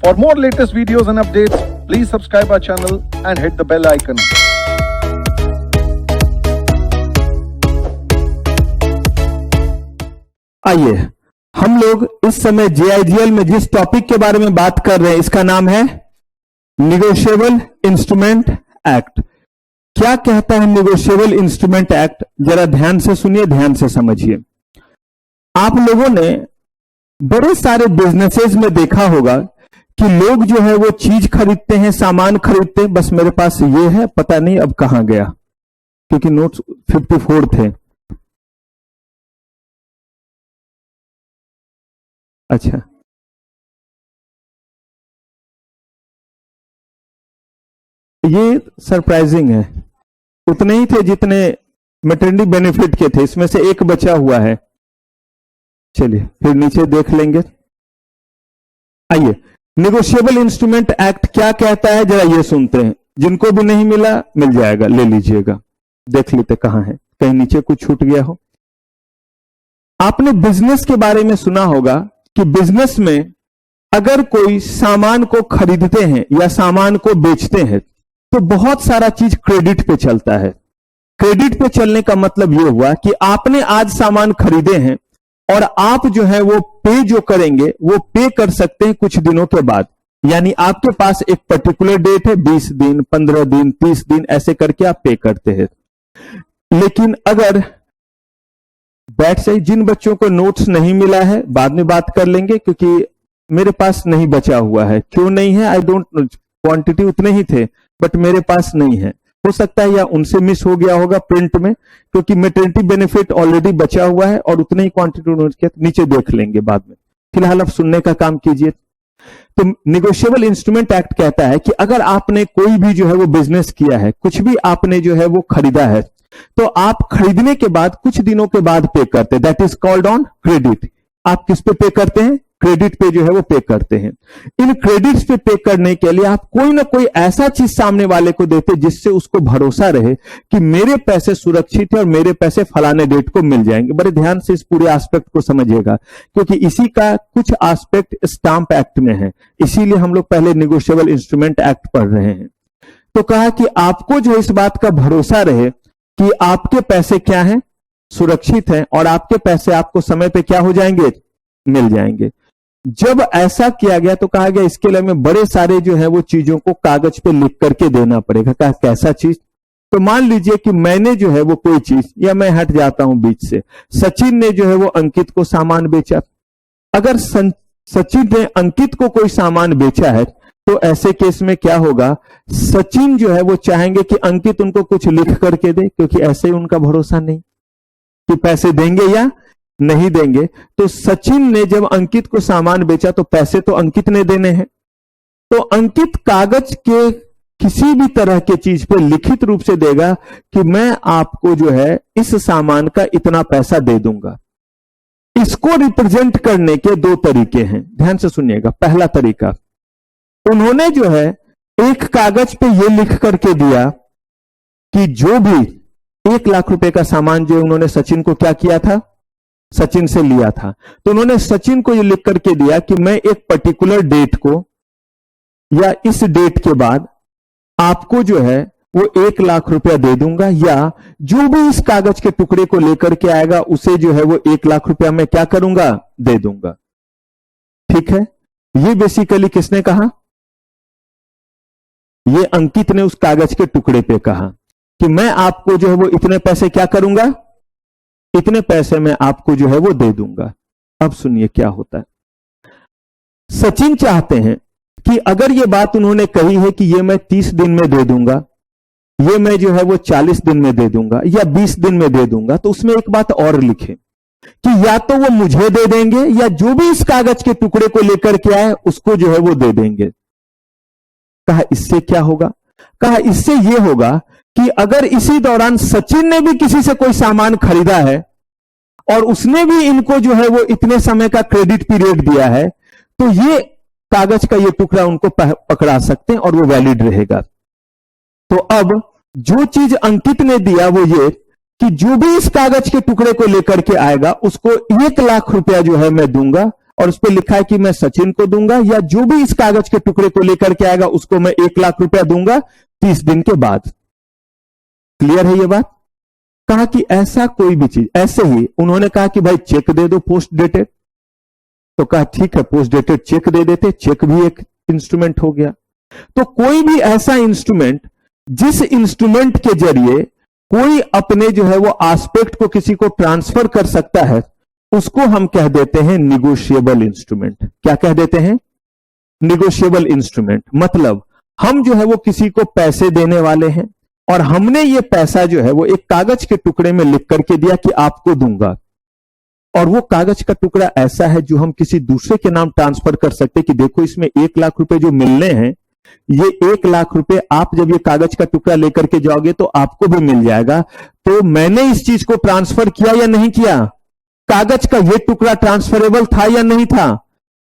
For more latest videos and updates, please subscribe our channel and hit the bell icon. आइए हम लोग इस समय JIGL में जिस टॉपिक के बारे में बात कर रहे हैं इसका नाम है निगोशिएबल इंस्ट्रूमेंट एक्ट। क्या कहता है निगोशिएबल इंस्ट्रूमेंट एक्ट? जरा ध्यान से सुनिए, ध्यान से समझिए। आप लोगों ने बड़े सारे बिजनेसेस में देखा होगा कि लोग जो है वो चीज खरीदते हैं, सामान खरीदते हैं, बस मेरे पास ये है, पता नहीं अब कहां गया, क्योंकि नोट्स 54 थे। अच्छा, ये सरप्राइजिंग है, उतने ही थे जितने मैटरनिटी बेनिफिट के थे, इसमें से एक बचा हुआ है। चलिए फिर नीचे देख लेंगे। आइए, निगोशिएबल इंस्ट्रूमेंट एक्ट क्या कहता है जरा ये सुनते हैं। जिनको भी नहीं मिला मिल जाएगा, ले लीजिएगा। देख लेते कहां है, कहीं नीचे कुछ छूट गया हो। आपने बिजनेस के बारे में सुना होगा कि बिजनेस में अगर कोई सामान को खरीदते हैं या सामान को बेचते हैं तो बहुत सारा चीज क्रेडिट पे चलता है। क्रेडिट पे चलने का मतलब यह हुआ कि आपने आज सामान खरीदे हैं और आप जो है वो पे जो करेंगे वो पे कर सकते हैं कुछ दिनों के बाद। यानी आपके पास एक पर्टिकुलर डेट है, 20 दिन, 15 दिन, 30 दिन, ऐसे करके आप पे करते हैं। लेकिन अगर बैठ से जिन बच्चों को नोट्स नहीं मिला है बाद में बात कर लेंगे, क्योंकि मेरे पास नहीं बचा हुआ है। क्यों नहीं है आई डोंट नो, क्वांटिटी उतने ही थे बट मेरे पास नहीं है। हो सकता है या उनसे मिस हो गया होगा प्रिंट में, क्योंकि मैटरनिटी बेनिफिट ऑलरेडी बचा हुआ है और उतने ही क्वांटिटी नीचे देख लेंगे बाद में। फिलहाल आप सुनने का काम कीजिए। तो निगोशिएबल इंस्ट्रूमेंट एक्ट कहता है कि अगर आपने कोई भी जो है वो बिजनेस किया है, कुछ भी आपने जो है वो खरीदा है, तो आप खरीदने के बाद कुछ दिनों के बाद पे करते हैं। That is called on credit. आप किस पे पे करते हैं? क्रेडिट पे जो है वो पे करते हैं। इन क्रेडिट्स पे करने के लिए आप कोई ना कोई ऐसा चीज सामने वाले को देते जिससे उसको भरोसा रहे कि मेरे पैसे सुरक्षित है और मेरे पैसे फलाने डेट को मिल जाएंगे। बड़े ध्यान से इस पूरे एस्पेक्ट को समझिएगा, क्योंकि इसी का कुछ एस्पेक्ट स्टाम्प एक्ट में है, इसीलिए हम लोग पहले निगोशिएबल इंस्ट्रूमेंट एक्ट पढ़ रहे हैं। तो कहा कि आपको जो इस बात का भरोसा रहे कि आपके पैसे क्या हैं, सुरक्षित हैं, और आपके पैसे आपको समय पे क्या हो जाएंगे, मिल जाएंगे। जब ऐसा किया गया तो कहा गया इसके लिए हमें बड़े सारे जो है वो चीजों को कागज पे लिख करके देना पड़ेगा। कहा कैसा चीज? तो मान लीजिए कि मैंने जो है वो कोई चीज, या मैं हट जाता हूं बीच से, सचिन ने जो है वो अंकित को सामान बेचा। अगर सचिन ने अंकित को कोई सामान बेचा है तो ऐसे केस में क्या होगा, सचिन जो है वो चाहेंगे कि अंकित उनको कुछ लिख करके दे, क्योंकि ऐसे ही उनका भरोसा नहीं कि पैसे देंगे या नहीं देंगे। तो सचिन ने जब अंकित को सामान बेचा तो पैसे तो अंकित ने देने हैं, तो अंकित कागज के किसी भी तरह के चीज पे लिखित रूप से देगा कि मैं आपको जो है इस सामान का इतना पैसा दे दूंगा। इसको रिप्रेजेंट करने के दो तरीके हैं, ध्यान से सुनिएगा। पहला तरीका, उन्होंने जो है एक कागज पे ये लिख करके दिया कि जो भी 1 लाख रुपए का सामान जो उन्होंने सचिन को क्या किया था, सचिन से लिया था, तो उन्होंने सचिन को ये लिख करके दिया कि मैं एक पर्टिकुलर डेट को या इस डेट के बाद आपको जो है वो 1 लाख रुपया दे दूंगा, या जो भी इस कागज के टुकड़े को लेकर के आएगा उसे जो है वो 1 लाख रुपया मैं क्या करूंगा, दे दूंगा। ठीक है, ये बेसिकली किसने कहा? ये अंकित ने उस कागज के टुकड़े पे कहा कि मैं आपको जो है वो इतने पैसे क्या करूंगा, इतने पैसे मैं आपको जो है वो दे दूंगा। अब सुनिए क्या होता है। सचिन चाहते हैं कि अगर ये बात उन्होंने कही है कि ये मैं 30 दिन में दे दूंगा, ये मैं जो है वो 40 दिन में दे दूंगा या 20 दिन में दे दूंगा, तो उसमें एक बात और लिखे कि या तो वो मुझे दे देंगे या जो भी इस कागज के टुकड़े को लेकर के आए उसको जो है वो दे देंगे। कहा इससे क्या होगा? कहा इससे यह होगा कि अगर इसी दौरान सचिन ने भी किसी से कोई सामान खरीदा है और उसने भी इनको जो है वो इतने समय का क्रेडिट पीरियड दिया है, तो ये कागज का ये टुकड़ा उनको पकड़ा सकते हैं और वो वैलिड रहेगा। तो अब जो चीज अंकित ने दिया वो ये कि जो भी इस कागज के टुकड़े को लेकर के आएगा उसको 1 लाख रुपया जो है मैं दूंगा, और उस पर लिखा है कि मैं सचिन को दूंगा, या जो भी इस कागज के टुकड़े को लेकर के आएगा उसको मैं 1 लाख रुपया दूंगा 30 दिन के बाद। क्लियर है ये बात? कहा कि ऐसा कोई भी चीज, ऐसे ही उन्होंने कहा कि भाई चेक दे दो पोस्ट डेटेड, तो कहा ठीक है पोस्ट डेटेड चेक दे देते, चेक भी एक इंस्ट्रूमेंट हो गया। तो कोई भी ऐसा इंस्ट्रूमेंट जिस इंस्ट्रूमेंट के जरिए कोई अपने जो है वो एस्पेक्ट को किसी को ट्रांसफर कर सकता है, उसको हम कह देते हैं निगोशिएबल इंस्ट्रूमेंट। क्या कह देते हैं? Negotiable instrument. मतलब हम जो है वो किसी को पैसे देने वाले हैं और हमने ये पैसा जो है वो एक कागज के टुकड़े में लिख करके दिया कि आपको दूंगा, और वो कागज का टुकड़ा ऐसा है जो हम किसी दूसरे के नाम ट्रांसफर कर सकते कि देखो इसमें 1 लाख रुपए जो मिलने हैं, ये 1 लाख रुपए आप जब ये कागज का टुकड़ा लेकर के जाओगे तो आपको भी मिल जाएगा। तो मैंने इस चीज को ट्रांसफर किया या नहीं किया? कागज का ये टुकड़ा ट्रांसफरेबल था या नहीं था?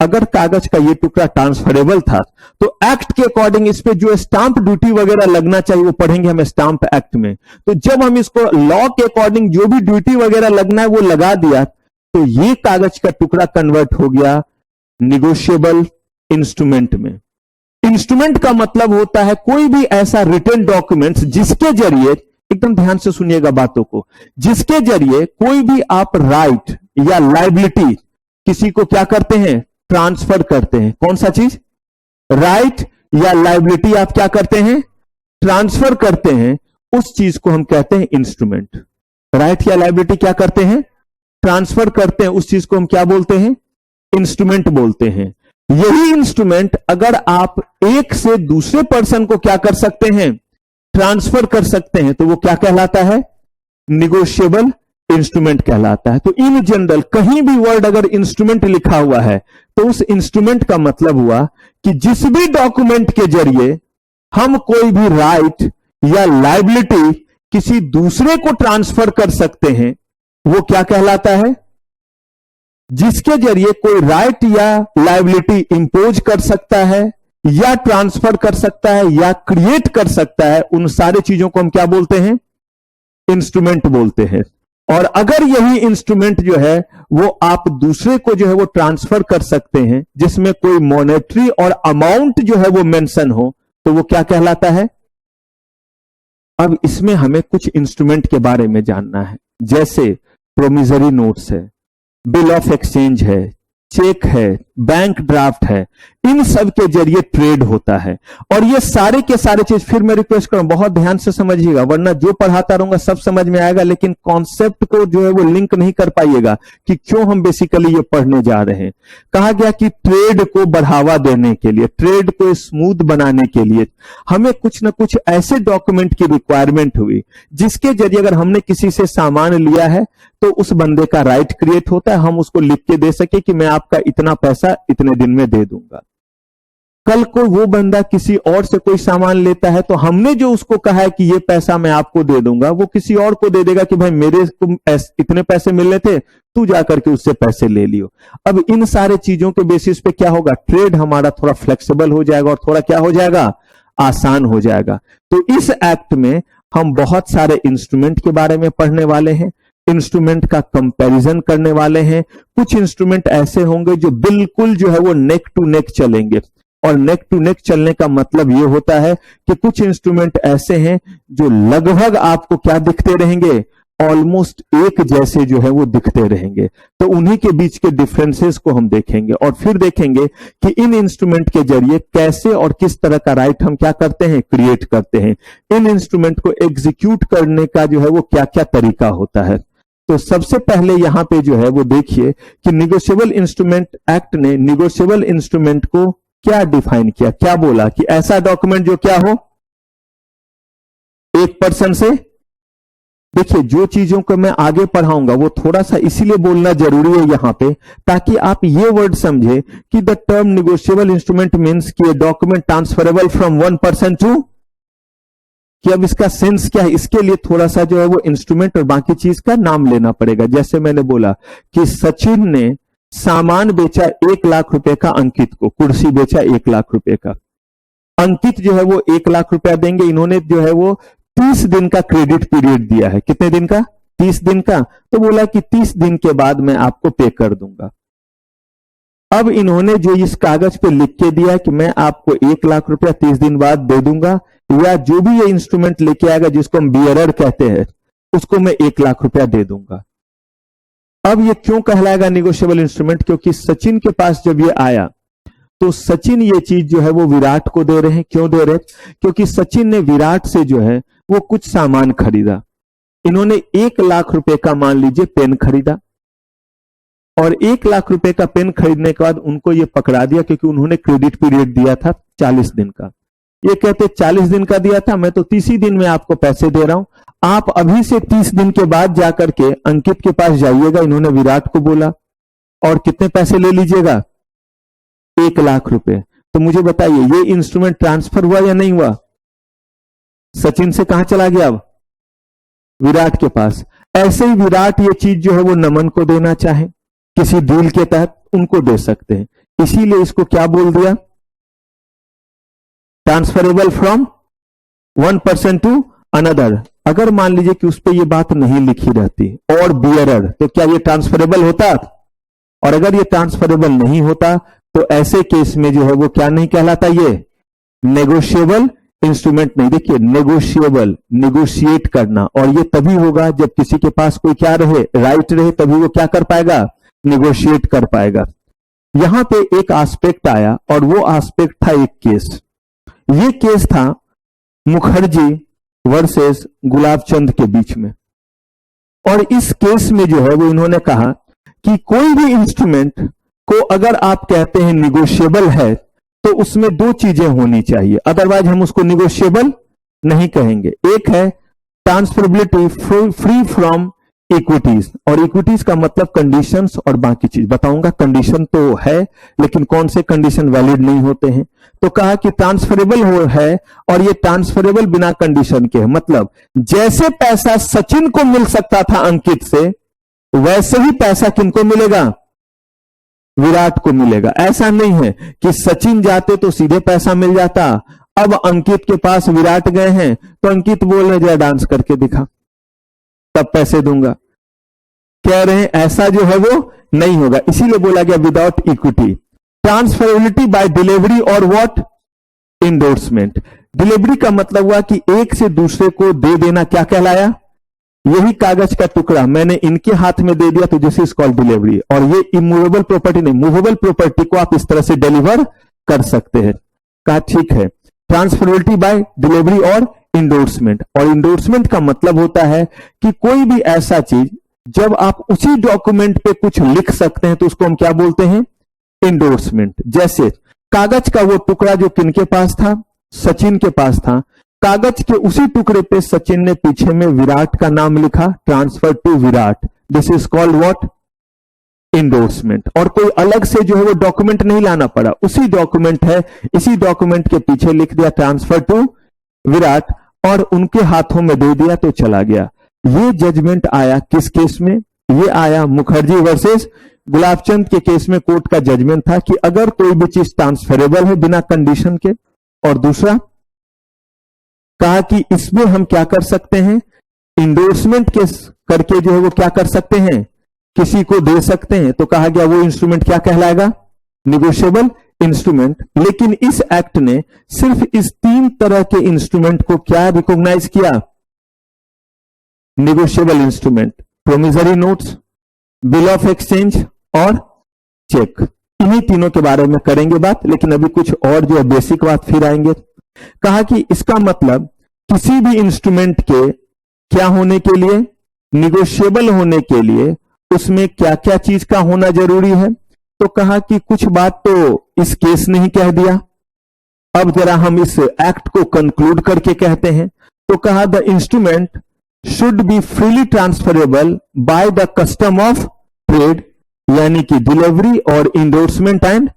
अगर कागज का ये टुकड़ा ट्रांसफरेबल था तो एक्ट के अकॉर्डिंग इस पे जो स्टांप ड्यूटी वगैरह लगना चाहिए वो पढ़ेंगे हम स्टांप एक्ट में। तो जब हम इसको लॉ के अकॉर्डिंग जो भी ड्यूटी वगैरह लगना है वो लगा दिया, तो ये कागज का टुकड़ा कन्वर्ट हो गया निगोशिएबल इंस्ट्रूमेंट में। इंस्ट्रूमेंट का मतलब होता है कोई भी ऐसा रिटन डॉक्यूमेंट्स जिसके जरिए, एकदम ध्यान से सुनिएगा बातों को, जिसके जरिए कोई भी आप राइट या लायबिलिटी किसी को क्या करते हैं? ट्रांसफर करते हैं। कौन सा चीज? राइट या लायबिलिटी आप क्या करते हैं? ट्रांसफर करते हैं। उस चीज को हम कहते हैं इंस्ट्रूमेंट। राइट या लायबिलिटी क्या करते हैं? ट्रांसफर करते हैं। उस चीज को हम क्या बोलते हैं? इंस्ट्रूमेंट बोलते हैं। यही इंस्ट्रूमेंट अगर आप एक से दूसरे पर्सन को क्या कर सकते हैं? ट्रांसफर कर सकते हैं, तो वो क्या कहलाता है? निगोशिएबल इंस्ट्रूमेंट कहलाता है। तो इन जनरल कहीं भी वर्ड अगर इंस्ट्रूमेंट लिखा हुआ है तो उस इंस्ट्रूमेंट का मतलब हुआ कि जिस भी डॉक्यूमेंट के जरिए हम कोई भी राइट या लायबिलिटी किसी दूसरे को ट्रांसफर कर सकते हैं वो क्या कहलाता है? जिसके जरिए कोई राइट या लायबिलिटी इंपोज कर सकता है या ट्रांसफर कर सकता है या क्रिएट कर सकता है, उन सारी चीजों को हम क्या बोलते हैं? इंस्ट्रूमेंट बोलते हैं। और अगर यही इंस्ट्रूमेंट जो है वो आप दूसरे को जो है वो ट्रांसफर कर सकते हैं जिसमें कोई मॉनेटरी और अमाउंट जो है वो मेंशन हो, तो वो क्या कहलाता है? अब इसमें हमें कुछ इंस्ट्रूमेंट के बारे में जानना है, जैसे प्रोमिसरी नोट्स है, बिल ऑफ एक्सचेंज है, चेक है, बैंक ड्राफ्ट है, इन सब के जरिए ट्रेड होता है। और ये सारे के सारे चीज, फिर मैं रिक्वेस्ट करूं बहुत ध्यान से समझिएगा, वरना जो पढ़ाता रहूंगा सब समझ में आएगा लेकिन कॉन्सेप्ट को जो है वो लिंक नहीं कर पाइएगा कि क्यों हम बेसिकली ये पढ़ने जा रहे हैं। कहा गया कि ट्रेड को बढ़ावा देने के लिए, ट्रेड को स्मूथ बनाने के लिए हमें कुछ ना कुछ ऐसे डॉक्यूमेंट की रिक्वायरमेंट हुई जिसके जरिए अगर हमने किसी से सामान लिया है तो उस बंदे का राइट क्रिएट होता है, हम उसको लिख के दे सके कि मैं आपका इतना पैसा इतने दिन में दे दूंगा। कल को वो बंदा किसी और से कोई सामान लेता है तो हमने जो उसको कहा है कि ये पैसा मैं आपको दे दूंगा, वो किसी और को दे देगा कि भाई मेरे को इतने पैसे मिलने थे, तू जाकर के उससे पैसे ले लियो। अब इन सारे चीजों के बेसिस पे क्या होगा? ट्रेड हमारा थोड़ा फ्लेक्सिबल हो जाएगा और थोड़ा क्या हो जाएगा? आसान हो जाएगा। तो इस एक्ट में हम बहुत सारे इंस्ट्रूमेंट के बारे में पढ़ने वाले हैं, इंस्ट्रूमेंट का कंपैरिजन करने वाले हैं। कुछ इंस्ट्रूमेंट ऐसे होंगे जो बिल्कुल जो है वो नेक टू नेक चलेंगे, और नेक टू नेक चलने का मतलब ये होता है कि कुछ इंस्ट्रूमेंट ऐसे हैं जो लगभग आपको क्या दिखते रहेंगे? ऑलमोस्ट एक जैसे जो है वो दिखते रहेंगे। तो उन्हीं के बीच के डिफरेंसेस को हम देखेंगे और फिर देखेंगे कि इन इंस्ट्रूमेंट के जरिए कैसे और किस तरह का राइट हम क्या करते हैं? क्रिएट करते हैं। इन इंस्ट्रूमेंट को एग्जीक्यूट करने का जो है वो क्या क्या तरीका होता है। तो सबसे पहले यहां पे जो है वो देखिए कि निगोशिएबल इंस्ट्रूमेंट एक्ट ने निगोशिएबल इंस्ट्रूमेंट को क्या डिफाइन किया, क्या बोला कि ऐसा डॉक्यूमेंट जो क्या हो? एक पर्सन से, देखिए जो चीजों को मैं आगे पढ़ाऊंगा वो थोड़ा सा इसीलिए बोलना जरूरी है यहां पे, ताकि आप ये वर्ड समझे कि the term negotiable instrument means कि document transferable from one person to, कि अब इसका सेंस क्या है। इसके लिए थोड़ा सा जो है वो इंस्ट्रूमेंट और बाकी चीज का नाम लेना पड़ेगा। जैसे मैंने बोला कि सचिन ने सामान बेचा 1 लाख रुपए का अंकित को, कुर्सी बेचा 1 लाख रुपए का। अंकित जो है वो 1 लाख रुपया देंगे, इन्होंने जो है वो 30 दिन का क्रेडिट पीरियड दिया है। कितने दिन का? 30 दिन का। तो बोला कि 30 दिन के बाद मैं आपको पे कर दूंगा। अब इन्होंने जो इस कागज पे लिख के दिया कि मैं आपको 1 लाख रुपया 30 दिन बाद दे दूंगा, या जो भी ये इंस्ट्रूमेंट लेके आएगा जिसको हम बियरर कहते हैं उसको मैं 1 लाख रुपया दे दूंगा। अब ये क्यों कहलाएगा नेगोशिएबल इंस्ट्रूमेंट? क्योंकि सचिन के पास जब ये आया तो सचिन ये चीज जो है वो विराट को दे रहे हैं। क्यों दे रहे हैं? क्योंकि सचिन ने विराट से जो है वो कुछ सामान खरीदा। इन्होंने 1 लाख रुपए का मान लीजिए पेन खरीदा, और 1 लाख रुपए का पेन खरीदने के बाद उनको ये पकड़ा दिया, क्योंकि उन्होंने क्रेडिट पीरियड दिया था 40 दिन का। ये कहते 40 दिन का दिया था, मैं तो 30 ही दिन में आपको पैसे दे रहा हूं, आप अभी से 30 दिन के बाद जाकर के अंकित के पास जाइएगा। इन्होंने विराट को बोला, और कितने पैसे ले लीजिएगा? 1 लाख रुपए। तो मुझे बताइए ये इंस्ट्रूमेंट ट्रांसफर हुआ या नहीं हुआ? सचिन से कहां चला गया? अब विराट के पास। ऐसे ही विराट ये चीज जो है वो नमन को देना चाहे किसी डील के तहत, उनको दे सकते हैं। इसीलिए इसको क्या बोल दिया? Transferable from one person to another. अगर मान लीजिए कि उस पर यह बात नहीं लिखी रहती और बियरर, तो क्या ये ट्रांसफरेबल होता? और अगर ये ट्रांसफरेबल नहीं होता तो ऐसे केस में जो है वो क्या नहीं कहलाता? ये नेगोशिएबल इंस्ट्रूमेंट नहीं। देखिए नेगोशिएबल, नेगोशिएट करना, और ये तभी होगा जब किसी के पास कोई क्या रहे, राइट रहे, तभी वो क्या कर पाएगा? नेगोशिएट कर पाएगा। यहां पे एक एस्पेक्ट आया, और वो एस्पेक्ट था एक केस। ये केस था मुखर्जी वर्सेस गुलाबचंद के बीच में। और इस केस में जो है वो इन्होंने कहा कि कोई भी इंस्ट्रूमेंट को अगर आप कहते हैं निगोशिएबल है तो उसमें 2 चीजें होनी चाहिए, अदरवाइज हम उसको निगोशिएबल नहीं कहेंगे। एक है ट्रांसफरेबिलिटी फ्री फ्रॉम इक्विटीज, और इक्विटीज का मतलब कंडीशंस और बाकी चीज बताऊंगा। कंडीशन तो है, लेकिन कौन से कंडीशन वैलिड नहीं होते हैं। तो कहा कि ट्रांसफरेबल है, और ये ट्रांसफरेबल बिना कंडीशन के है। मतलब जैसे पैसा सचिन को मिल सकता था अंकित से, वैसे ही पैसा किनको मिलेगा? विराट को मिलेगा। ऐसा नहीं है कि सचिन जाते तो सीधे पैसा मिल जाता, अब अंकित के पास विराट गए हैं तो अंकित बोल रहे जरा डांस करके दिखा तब पैसे दूंगा। कह रहे हैं ऐसा जो है वो नहीं होगा। इसीलिए बोला गया without equity. Transferability by delivery और व्हाट? इंडोर्समेंट। डिलीवरी का मतलब हुआ कि एक से दूसरे को दे देना, क्या कहलाया? यही कागज का टुकड़ा मैंने इनके हाथ में दे दिया तो दिस इज कॉल्ड डिलीवरी। और ये इमूवेबल प्रॉपर्टी नहीं, मूवेबल प्रॉपर्टी को आप इस तरह से डिलीवर कर सकते हैं। कहा ठीक है। ट्रांसफरेबिलिटी बाय डिलीवरी और इंडोर्समेंट। और इंडोर्समेंट का मतलब होता है कि कोई भी ऐसा चीज जब आप उसी डॉक्यूमेंट पे कुछ लिख सकते हैं तो उसको हम क्या बोलते हैं? इंडोर्समेंट। जैसे कागज का वो टुकड़ा जो किनके पास था? सचिन के पास था। कागज के उसी टुकड़े पे सचिन ने पीछे में विराट का नाम लिखा, transfer to Virat. This is called what? Endorsement. और कोई अलग से जो है वो डॉक्यूमेंट नहीं लाना पड़ा, उसी डॉक्यूमेंट है, इसी डॉक्यूमेंट के पीछे लिख दिया ट्रांसफर टू विराट और उनके हाथों में दे दिया तो चला गया। ये जजमेंट आया किस केस में? ये आया मुखर्जी वर्सेस गुलाबचंद के केस में। कोर्ट का जजमेंट था कि अगर कोई भी चीज ट्रांसफरेबल है बिना कंडीशन के, और दूसरा कहा कि इसमें हम क्या कर सकते हैं? इंडोर्समेंट के करके जो है वो क्या कर सकते हैं? किसी को दे सकते हैं। तो कहा गया वो इंस्ट्रूमेंट क्या कहलाएगा? Negotiable instrument. लेकिन इस एक्ट ने सिर्फ इस 3 तरह के इंस्ट्रूमेंट को क्या रिकॉग्नाइज किया? Negotiable instrument. Promissory notes, bill of exchange और चेक। इन्हीं तीनों के बारे में करेंगे बात, लेकिन अभी कुछ और जो बेसिक बात फिर आएंगे। कहा कि इसका मतलब किसी भी इंस्ट्रूमेंट के क्या होने के लिए? निगोशिएबल होने के लिए उसमें क्या क्या चीज का होना जरूरी है। तो कहा कि कुछ बात तो इस केस ने ही कह दिया। अब जरा हम इस एक्ट को कंक्लूड करके कहते हैं। तो कहा the instrument should be freely transferable by the custom of trade, यानी कि डिलीवरी और इंडोर्समेंट एंड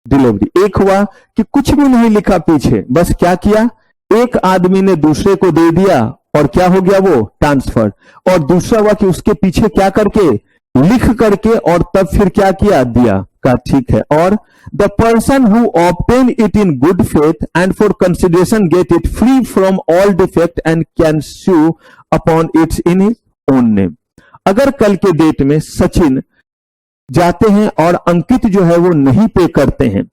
डिलीवरी। एक हुआ कि कुछ भी नहीं लिखा पीछे, बस क्या किया? एक आदमी ने दूसरे को दे दिया और क्या हो गया? वो ट्रांसफर। और दूसरा हुआ कि उसके पीछे क्या करके? लिख करके, और तब फिर क्या किया? दिया। का ठीक है। और the person who obtain it in good faith and for consideration get it free from all defect and can sue upon it's in his own name. अगर कल के डेट में सचिन जाते हैं और अंकित जो है वो नहीं पे करते हैं,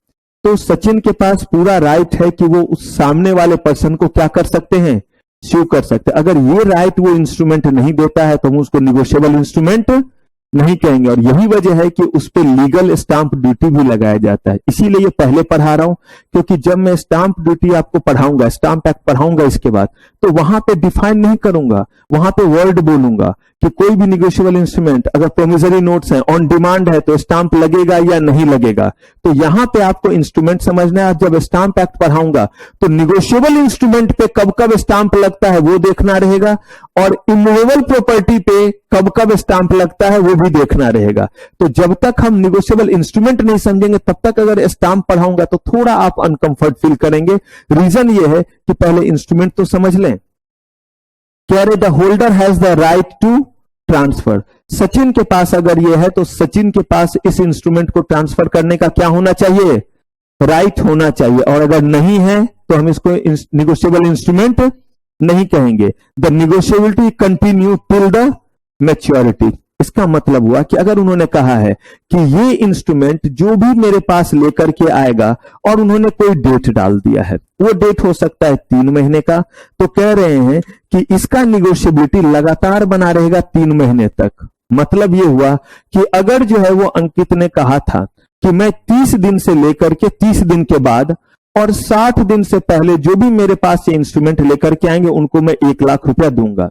तो सचिन के पास पूरा राइट है कि वो उस सामने वाले पर्सन को क्या कर सकते हैं, स्यू कर सकते हैं। अगर ये राइट वो इंस्ट्रूमेंट नहीं देता है तो हम उसको निगोशिएबल इंस्ट्रूमेंट नहीं कहेंगे, और यही वजह है कि उस पर लीगल स्टाम्प ड्यूटी भी लगाया जाता है। इसीलिए ये पहले पढ़ा रहा हूं, क्योंकि जब मैं स्टाम्प ड्यूटी आपको पढ़ाऊंगा, स्टाम्प एक्ट पढ़ाऊंगा इसके बाद, तो वहां पे डिफाइन नहीं करूंगा, वहां पे वर्ड बोलूंगा कि कोई भी निगोशिएबल इंस्ट्रूमेंट अगर प्रोमिसरी नोट्स है, ऑन डिमांड है, तो स्टाम्प लगेगा या नहीं लगेगा। तो यहां पे आपको इंस्ट्रूमेंट समझना है। जब स्टाम्प एक्ट पढ़ाऊंगा तो निगोशिएबल इंस्ट्रूमेंट पे कब कब स्टाम्प लगता है वो देखना रहेगा, और इमूवेबल प्रॉपर्टी पे कब कब स्टाम्प लगता है वो भी देखना रहेगा। तो जब तक हम निगोशिएबल इंस्ट्रूमेंट नहीं समझेंगे तब तक अगर स्टाम्प पढ़ाऊंगा तो थोड़ा आप अनकंफर्ट फील करेंगे। रीजन ये है कि पहले इंस्ट्रूमेंट तो समझ लें। कह रहे the holder has the right to transfer. Sachin के पास अगर यह है तो सचिन के पास इस इंस्ट्रूमेंट को ट्रांसफर करने का क्या होना चाहिए, राइट होना चाहिए, और अगर नहीं है तो हम इसको निगोशिएबल इंस्ट्रूमेंट नहीं कहेंगे। The negotiability continue till the maturity. इसका मतलब हुआ कि अगर उन्होंने कहा है कि ये इंस्ट्रूमेंट जो भी मेरे पास लेकर के आएगा, और उन्होंने कोई डेट डाल दिया है, वो डेट हो सकता है 3 महीने का, तो कह रहे हैं कि इसका निगोशिएबिलिटी लगातार बना रहेगा 3 महीने तक। मतलब ये हुआ कि अगर जो है वो अंकित ने कहा था कि मैं 30 दिन से लेकर के 30 दिन के बाद और 60 दिन से पहले जो भी मेरे पास ये इंस्ट्रूमेंट लेकर के आएंगे उनको मैं 1 लाख रुपया दूंगा,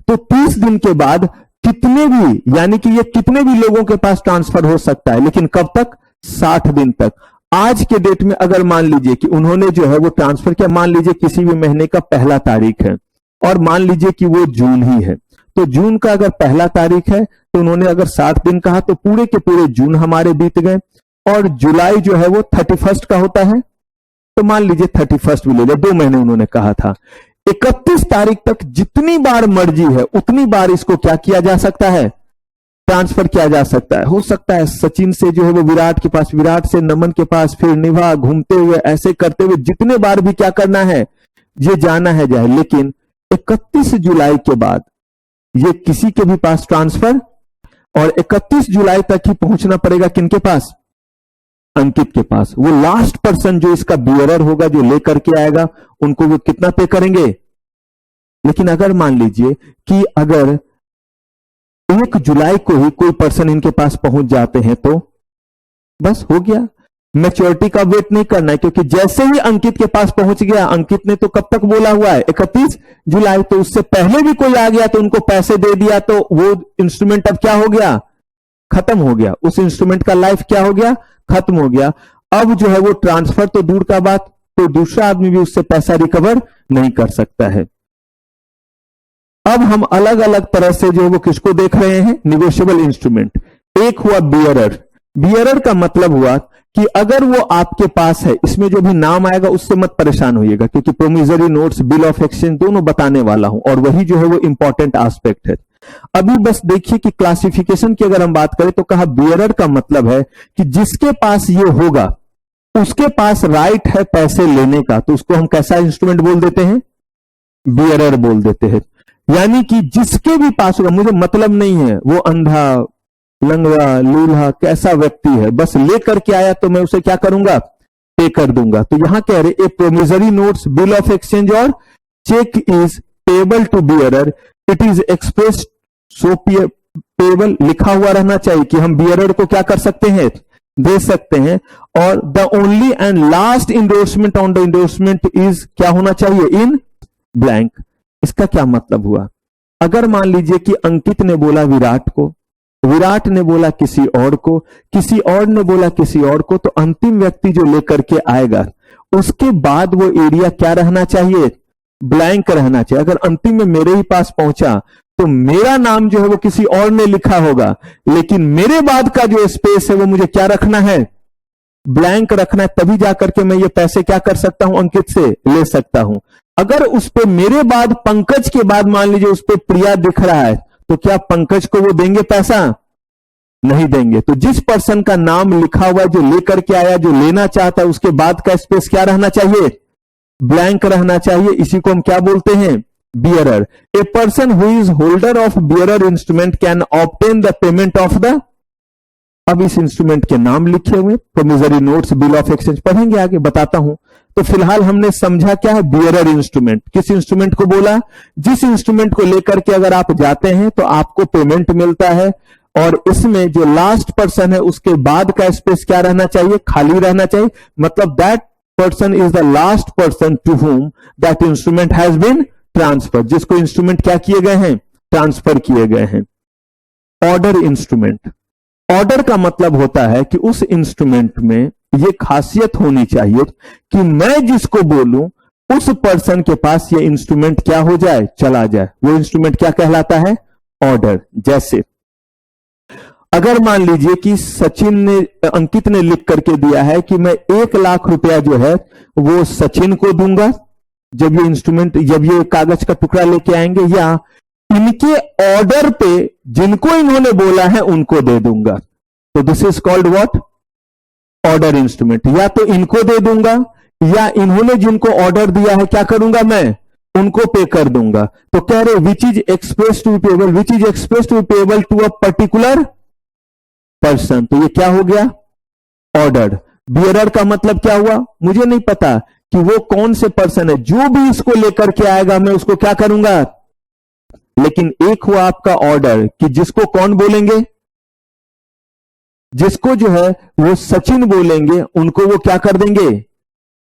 तो 30 दिन के बाद कितने भी, यानी कि ये कितने भी लोगों के पास ट्रांसफर हो सकता है, लेकिन कब तक, 60 दिन तक। आज के डेट में अगर मान लीजिए कि उन्होंने जो है वो ट्रांसफर किया, मान लीजिए किसी भी महीने का 1 तारीख है और मान लीजिए कि वो जून ही है, तो जून का अगर 1 तारीख है तो उन्होंने अगर 60 दिन कहा तो पूरे के पूरे जून हमारे बीत गए, और जुलाई जो है वो 31 का होता है, तो मान लीजिए 31 भी ले ले, 2 महीने उन्होंने कहा था। 31 तारीख तक जितनी बार मर्जी है उतनी बार इसको क्या किया जा सकता है, ट्रांसफर किया जा सकता है। हो सकता है सचिन से जो है वो विराट के पास, विराट से नमन के पास, फिर निभा, घूमते हुए ऐसे करते हुए जितने बार भी क्या करना है, ये जाना है जाए, लेकिन 31 जुलाई के बाद ये किसी के भी पास ट्रांसफर, और 31 जुलाई तक ही पहुंचना पड़ेगा किनके पास, अंकित के पास। वो लास्ट पर्सन जो इसका बियरर होगा, जो लेकर के आएगा, उनको वो कितना पे करेंगे। लेकिन अगर मान लीजिए कि अगर 1 जुलाई को ही कोई पर्सन इनके पास पहुंच जाते हैं तो बस हो गया, मैच्योरिटी का वेट नहीं करना है, क्योंकि जैसे ही अंकित के पास पहुंच गया, अंकित ने तो कब तक बोला हुआ है, 31 जुलाई, तो उससे पहले भी कोई आ गया तो उनको पैसे दे दिया, तो वो इंस्ट्रूमेंट अब क्या हो गया, खत्म हो गया। उस इंस्ट्रूमेंट का लाइफ क्या हो गया, खत्म हो गया। अब जो है वो ट्रांसफर तो दूर का बात, तो दूसरा आदमी भी उससे पैसा रिकवर नहीं कर सकता है। अब हम अलग अलग तरह से जो है वो किसको देख रहे हैं, निगोशिएबल इंस्ट्रूमेंट। एक हुआ बियरर। बियरर का मतलब हुआ कि अगर वो आपके पास है, इसमें जो भी नाम आएगा उससे मत परेशान होइएगा, क्योंकि promissory notes, bill of exchange दोनों बताने वाला हूं, और वही जो है वो इंपॉर्टेंट एस्पेक्ट है। अभी बस देखिए कि क्लासिफिकेशन की अगर हम बात करें तो कहा बियरर का मतलब है कि जिसके पास ये होगा उसके पास राइट है पैसे लेने का, तो उसको हम कैसा इंस्ट्रूमेंट बोल देते हैं, बियरर बोल देते हैं। यानी कि जिसके भी पास होगा, मुझे मतलब नहीं है वो अंधा, लंगड़ा, लूल्हा कैसा व्यक्ति है, बस लेकर के आया तो मैं उसे क्या करूंगा, पे कर दूंगा। तो यहां कह रहे a promissory notes, bill of exchange और cheque is payable to bearer, it is express so payable, लिखा हुआ रहना चाहिए कि हम बियरर को क्या कर सकते हैं, दे सकते हैं। और the only and last endorsement on the endorsement is क्या होना चाहिए, इन ब्लैंक। इसका क्या मतलब हुआ, अगर मान लीजिए कि अंकित ने बोला विराट को, विराट ने बोला किसी और को, किसी और ने बोला किसी और को, तो अंतिम व्यक्ति जो लेकर के आएगा उसके बाद वो एरिया क्या रहना चाहिए, ब्लैंक रहना चाहिए। अगर अंतिम में मेरे ही पास पहुंचा तो मेरा नाम जो है वो किसी और ने लिखा होगा, लेकिन मेरे बाद का जो स्पेस है वो मुझे क्या रखना है, ब्लैंक रखना है, तभी जाकर के मैं ये पैसे क्या कर सकता हूं, अंकित से ले सकता हूं। अगर उस पे मेरे बाद पंकज के बाद मान लीजिए उस पे प्रिया दिख रहा है, तो क्या पंकज को वो देंगे पैसा, नहीं देंगे। तो जिस पर्सन का नाम लिखा हुआ, जो लेकर के आया, जो लेना चाहता है, उसके बाद का स्पेस क्या रहना चाहिए, ब्लैंक रहना चाहिए। इसी को हम क्या बोलते हैं, bearer. A person who is holder of bearer instrument can obtain the payment of the अब इस इंस्ट्रूमेंट के नाम लिखे हुए, promissory notes, bill of exchange, पढ़ेंगे आगे, बताता हूं। तो फिलहाल हमने समझा क्या है बियरर इंस्ट्रूमेंट। किस इंस्ट्रूमेंट को बोला? जिस इंस्ट्रूमेंट को लेकर के अगर आप जाते हैं तो आपको पेमेंट मिलता है, और इसमें जो लास्ट पर्सन है उसके बाद का स्पेस क्या रहना चाहिए? खाली रहना चाहिए। मतलब that person is the last person to whom that instrument has been transfer, जिसको इंस्ट्रूमेंट क्या किए गए हैं? ट्रांसफर किए गए हैं। ऑर्डर इंस्ट्रूमेंट, ऑर्डर का मतलब होता है कि उस इंस्ट्रूमेंट में यह खासियत होनी चाहिए कि मैं जिसको बोलूं उस पर्सन के पास यह इंस्ट्रूमेंट क्या हो जाए? चला जाए। वो इंस्ट्रूमेंट क्या कहलाता है? ऑर्डर। जैसे अगर मान लीजिए कि सचिन ने, अंकित ने लिख करके दिया है कि मैं 1 लाख रुपया जो है वो सचिन को दूंगा जब ये इंस्ट्रूमेंट, जब ये कागज का टुकड़ा लेके आएंगे, या इनके ऑर्डर पे जिनको इन्होंने बोला है उनको दे दूंगा। तो this is called what? Order instrument. या तो इनको दे दूंगा, या इन्होंने जिनको ऑर्डर दिया है क्या करूंगा मैं? उनको पे कर दूंगा। तो कह रहे which is express to be payable, which is express to be payable to a particular person. तो ये क्या हो गया? ऑर्डर। बियरर का मतलब क्या हुआ? मुझे नहीं पता कि वो कौन से पर्सन है, जो भी इसको लेकर के आएगा मैं उसको क्या करूंगा। लेकिन एक हुआ आपका ऑर्डर कि जिसको कौन बोलेंगे? जिसको जो है वो सचिन बोलेंगे उनको वो क्या कर देंगे?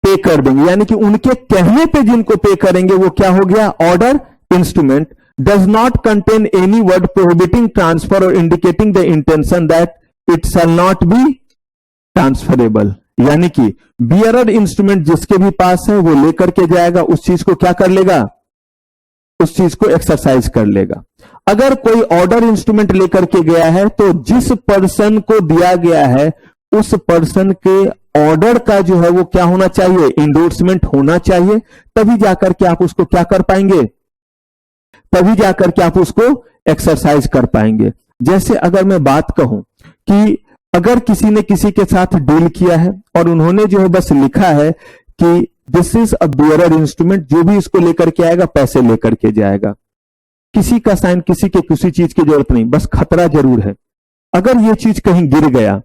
पे कर देंगे। यानी कि उनके कहने पे जिनको पे करेंगे वो क्या हो गया? Order instrument. Does not contain any word prohibiting transfer और indicating the intention that it shall not be transferable. यानी कि बियरर इंस्ट्रूमेंट जिसके भी पास है वो लेकर के जाएगा, उस चीज को क्या कर लेगा? उस चीज को एक्सरसाइज कर लेगा। अगर कोई ऑर्डर इंस्ट्रूमेंट लेकर के गया है तो जिस पर्सन को दिया गया है उस पर्सन के ऑर्डर का जो है वो क्या होना चाहिए? इंडोर्समेंट होना चाहिए। तभी जाकर के आप उसको क्या कर पाएंगे? तभी जाकर के आप उसको एक्सरसाइज कर पाएंगे। जैसे अगर मैं बात कहूं कि अगर किसी ने किसी के साथ डील किया है और उन्होंने जो है बस लिखा है कि this is a bearer instrument, जो भी इसको लेकर के आएगा पैसे लेकर के जाएगा, किसी का साइन, किसी के किसी चीज की जरूरत नहीं, बस खतरा जरूर है। अगर ये चीज कहीं गिर गया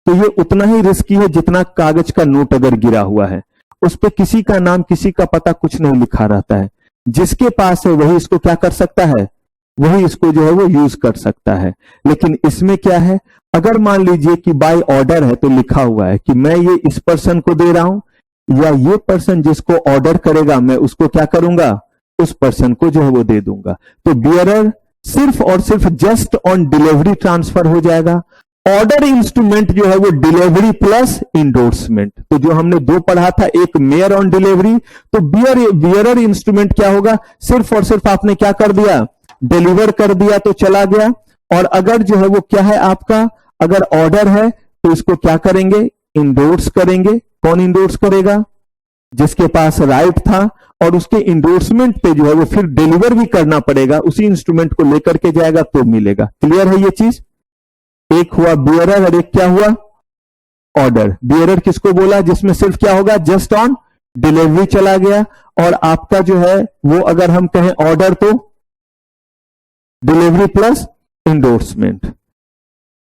तो ये उतना ही रिस्की है जितना कागज का नोट अगर गिरा हुआ है, उस पर किसी का नाम, किसी का पता कुछ नहीं लिखा रहता है। जिसके पास है वही इसको क्या कर सकता है? वही इसको जो है वो यूज कर सकता है। लेकिन इसमें क्या है, अगर मान लीजिए कि बाय ऑर्डर है तो लिखा हुआ है कि मैं ये इस पर्सन को दे रहा हूं, या ये पर्सन जिसको ऑर्डर करेगा मैं उसको क्या करूंगा? उस पर्सन को जो है वो दे दूंगा। तो बियरर सिर्फ और सिर्फ जस्ट ऑन डिलीवरी ट्रांसफर हो जाएगा। ऑर्डर इंस्ट्रूमेंट जो है वो डिलीवरी प्लस इंडोर्समेंट। तो जो हमने 2 पढ़ा था, एक मेयर ऑन डिलीवरी, तो बियरर इंस्ट्रूमेंट क्या होगा? सिर्फ और सिर्फ आपने क्या कर दिया? डिलीवर कर दिया तो चला गया। और अगर जो है वो क्या है आपका, अगर ऑर्डर है तो इसको क्या करेंगे? इंडोर्स करेंगे। कौन इंडोर्स करेगा? जिसके पास राइट था, और उसके इंडोर्समेंट पे जो है वो फिर डिलीवर भी करना पड़ेगा, उसी इंस्ट्रूमेंट को लेकर के जाएगा तो मिलेगा। क्लियर है ये चीज? एक हुआ बियरर और एक क्या हुआ? ऑर्डर। बियरर किसको बोला? जिसमें सिर्फ क्या होगा? जस्ट ऑन डिलीवरी चला गया। और आपका जो है वो अगर हम कहें ऑर्डर तो delivery plus endorsement.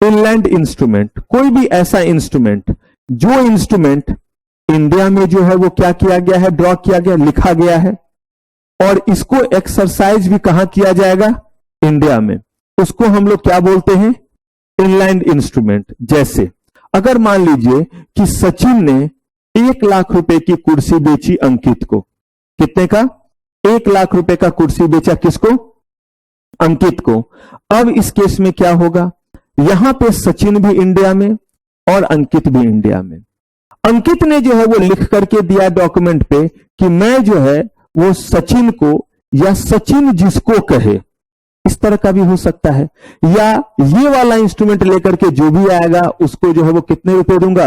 Inland instrument, कोई भी ऐसा इंस्ट्रूमेंट जो इंस्ट्रूमेंट इंडिया में जो है वो क्या किया गया है? ड्रॉ किया गया, लिखा गया है, और इसको एक्सरसाइज भी कहां किया जाएगा? इंडिया में। उसको हम लोग क्या बोलते हैं? Inland instrument. जैसे अगर मान लीजिए कि सचिन ने 1 लाख रुपए की कुर्सी बेची अंकित को। कितने का? 1 लाख रुपए का कुर्सी बेचा किसको? अंकित को। अब इस केस में क्या होगा? यहां पे सचिन भी इंडिया में और अंकित भी इंडिया में। अंकित ने जो है वो लिख करके दिया डॉक्यूमेंट पे कि मैं जो है वो सचिन को, या सचिन जिसको कहे, इस तरह का भी हो सकता है, या ये वाला इंस्ट्रूमेंट लेकर के जो भी आएगा उसको जो है वो कितने रुपए दूंगा।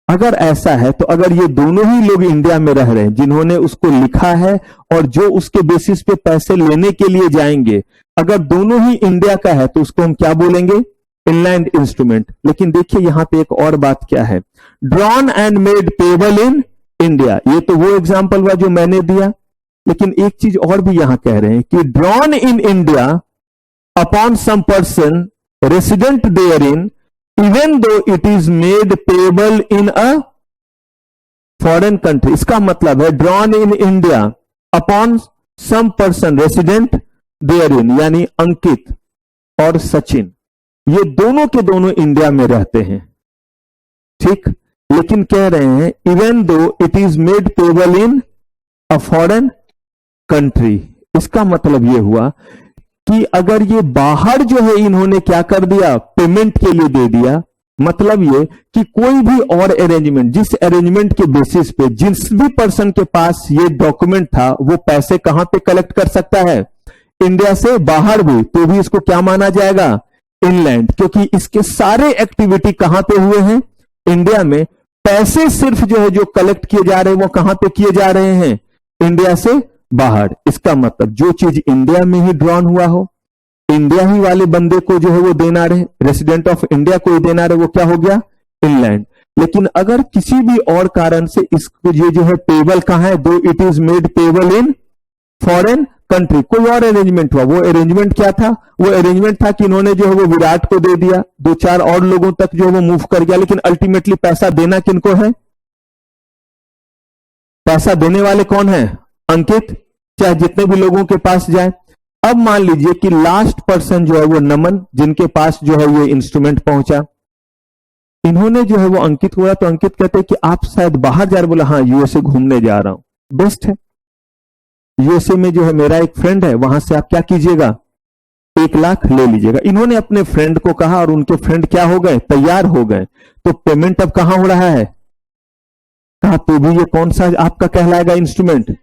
अगर ऐसा है तो अगर ये दोनों ही लोग इंडिया में रह रहे हैं जिन्होंने उसको लिखा है और जो उसके बेसिस पे पैसे लेने के लिए जाएंगे, अगर दोनों ही इंडिया का है तो उसको हम क्या बोलेंगे? Inland instrument. लेकिन देखिए यहां पे एक और बात क्या है, drawn and made payable in India. ये तो वो एग्जांपल हुआ जो मैंने दिया, लेकिन एक चीज और भी यहां कह रहे हैं कि drawn in India upon some person resident therein even though it is made payable in a foreign country. इसका मतलब है drawn in India upon some person resident therein, यानी अंकित और सचिन, ये दोनों के दोनों इंडिया में रहते हैं, ठीक। लेकिन कह रहे हैं even though it is made payable in a foreign country. इसका मतलब यह हुआ कि अगर ये बाहर जो है इन्होंने क्या कर दिया, पेमेंट के लिए दे दिया, मतलब ये कि कोई भी और अरेंजमेंट, जिस अरेंजमेंट के बेसिस पे जिस भी पर्सन के पास ये डॉक्यूमेंट था वो पैसे कहां पे कलेक्ट कर सकता है, इंडिया से बाहर भी, तो भी इसको क्या माना जाएगा, इनलैंड, क्योंकि इसके सारे एक्टिविटी कहां पे हुए हैं, इंडिया में। पैसे सिर्फ जो है जो कलेक्ट किए जा रहे हैं वो कहां पे किए जा रहे हैं, इंडिया से बाहर। इसका मतलब जो चीज इंडिया में ही ड्रॉन हुआ हो, इंडिया ही वाले बंदे को जो है वो देना रहे, रेसिडेंट ऑफ इंडिया को ही देना रहे, वो क्या हो गया, इनलैंड। लेकिन अगर किसी भी और कारण से इसको ये जो है पेबल कहां है, दो it is made payable in foreign country, कोई और अरेंजमेंट हुआ, वो अरेंजमेंट क्या था, वो अरेंजमेंट था कि इन्होंने जो है वो विराट को दे दिया, दो चार और लोगों तक जो है वो मूव कर गया, लेकिन अल्टीमेटली पैसा देना किनको है, पैसा देने वाले कौन है, अंकित, चाहे जितने भी लोगों के पास जाए। अब मान लीजिए कि लास्ट पर्सन जो है वो नमन, जिनके पास जो है ये इंस्ट्रूमेंट पहुंचा, इन्होंने जो है वो अंकित हुआ, तो अंकित कहते हैं कि आप शायद बाहर जा रहे, बोला हाँ यूएसए घूमने जा रहा हूं, बेस्ट है, यूएसए में जो है मेरा एक फ्रेंड है, वहां से आप क्या कीजिएगा, 1 लाख ले लीजिएगा। इन्होंने अपने फ्रेंड को कहा और उनके फ्रेंड क्या हो गए, तैयार हो गए। तो पेमेंट अब कहां हो रहा है, कहा तो भी ये कौन सा आपका कहलाएगा इंस्ट्रूमेंट,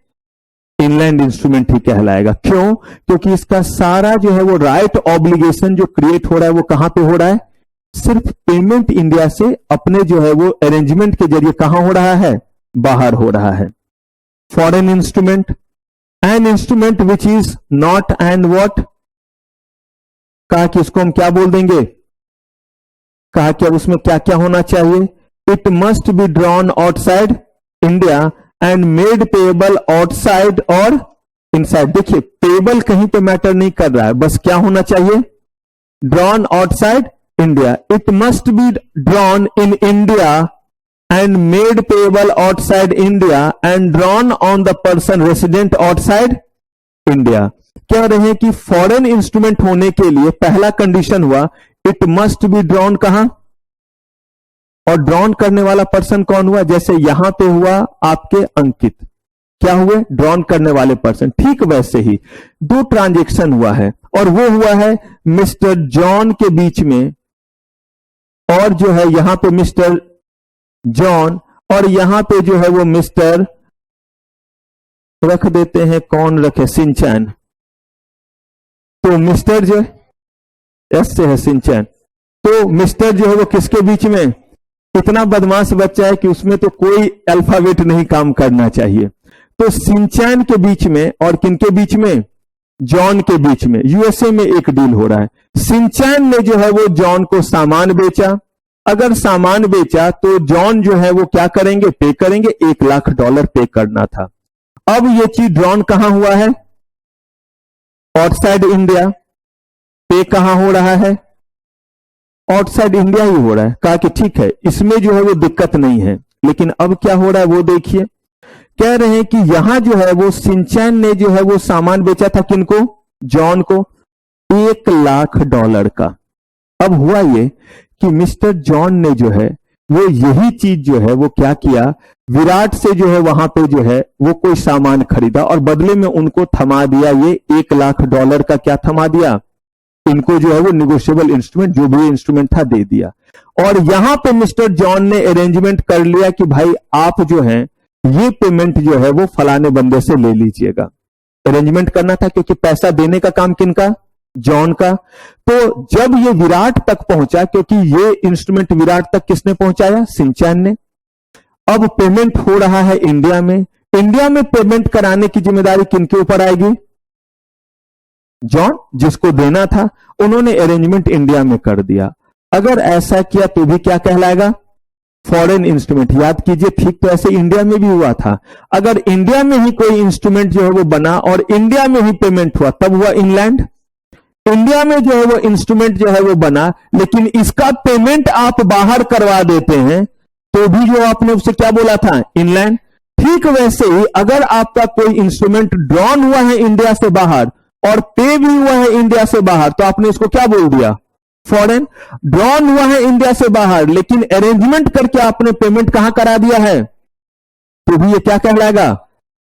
इनलैंड इंस्ट्रूमेंट ही कहलाएगा। क्यों, क्योंकि इसका सारा जो है वो राइट ऑब्लिगेशन जो क्रिएट हो रहा है वो कहां पे हो रहा है, सिर्फ पेमेंट इंडिया से अपने जो है वो अरेंजमेंट के जरिए कहां हो रहा है, बाहर हो रहा है। Foreign instrument, an instrument which is not and what, कहा कि इसको हम क्या बोल देंगे, कहा कि अब उसमें क्या क्या होना चाहिए, it must be drawn outside India and made payable outside और इनसाइड। देखिए पेएबल कहीं पे मैटर नहीं कर रहा है, बस क्या होना चाहिए, drawn outside India, it must be drawn in India and made payable outside India and drawn on the person resident outside India. कह रहे हैं कि फॉरेन इंस्ट्रूमेंट होने के लिए पहला कंडीशन हुआ, इट मस्ट बी ड्रॉन कहां, और ड्रॉन करने वाला पर्सन कौन हुआ, जैसे यहां पे हुआ आपके अंकित, क्या हुए, ड्रॉन करने वाले पर्सन। ठीक वैसे ही 2 ट्रांजेक्शन हुआ है, और वो हुआ है मिस्टर जॉन के बीच में, और जो है यहां पे मिस्टर जॉन, और यहां पे जो है वो मिस्टर, रख देते हैं कौन रखे, सिंचैन। तो मिस्टर जो एस से है सिंचैन, तो मिस्टर जो है वो किसके बीच में, इतना बदमाश बच्चा है कि उसमें तो कोई अल्फाबेट नहीं काम करना चाहिए। तो सिंचैन के बीच में और किनके बीच में, जॉन के बीच में, यूएसए में एक डील हो रहा है। सिंचैन ने जो है वो जॉन को सामान बेचा, अगर सामान बेचा तो जॉन जो है वो क्या करेंगे, पे करेंगे, $1 लाख पे करना था। अब ये चीज ड्रॉन कहां हुआ है, आउटसाइड इंडिया, पे कहां हो रहा है, आउटसाइड इंडिया ही हो रहा है। कहा कि ठीक है इसमें जो है वो दिक्कत नहीं है, लेकिन अब क्या हो रहा है वो देखिए। कह रहे हैं कि यहां जो है वो सिंचैन ने जो है वो सामान बेचा था किनको, जॉन को, $1 लाख का। अब हुआ ये कि मिस्टर जॉन ने जो है वो यही चीज जो है वो क्या किया, विराट से जो है वहां पे जो है वो कोई सामान खरीदा और बदले में उनको थमा दिया, ये $1 लाख का क्या थमा दिया, इनको जो है वो निगोशिएबल इंस्ट्रूमेंट, जो भी इंस्ट्रूमेंट था दे दिया। और यहां पे मिस्टर जॉन ने अरेंजमेंट कर लिया कि भाई आप जो है ये पेमेंट जो है वो फलाने बंदे से ले लीजिएगा। अरेंजमेंट करना था क्योंकि पैसा देने का काम किनका, जॉन का। तो जब ये विराट तक पहुंचा, क्योंकि ये इंस्ट्रूमेंट विराट तक किसने पहुंचाया, सिंचैन ने। अब पेमेंट हो रहा है इंडिया में, इंडिया में पेमेंट कराने की जिम्मेदारी किनके ऊपर आएगी, जॉन, जिसको देना था उन्होंने अरेंजमेंट इंडिया में कर दिया। अगर ऐसा किया तो भी क्या कहलाएगा, फॉरेन इंस्ट्रूमेंट। याद कीजिए ठीक तो ऐसे इंडिया में भी हुआ था। अगर इंडिया में ही कोई इंस्ट्रूमेंट जो है वो बना और इंडिया में ही पेमेंट हुआ तब हुआ इनलैंड, इंडिया में जो है वो इंस्ट्रूमेंट जो है वो बना, लेकिन इसका पेमेंट आप बाहर करवा देते हैं तो भी जो आपने उससे क्या बोला था, इनलैंड। ठीक वैसे ही अगर आपका कोई इंस्ट्रूमेंट ड्रॉन हुआ है इंडिया से बाहर और पे भी हुआ है इंडिया से बाहर, तो आपने इसको क्या बोल दिया, फॉरेन। ड्रॉन हुआ है इंडिया से बाहर लेकिन अरेंजमेंट करके आपने पेमेंट कहां करा दिया है, तो भी ये क्या कहलाएगा,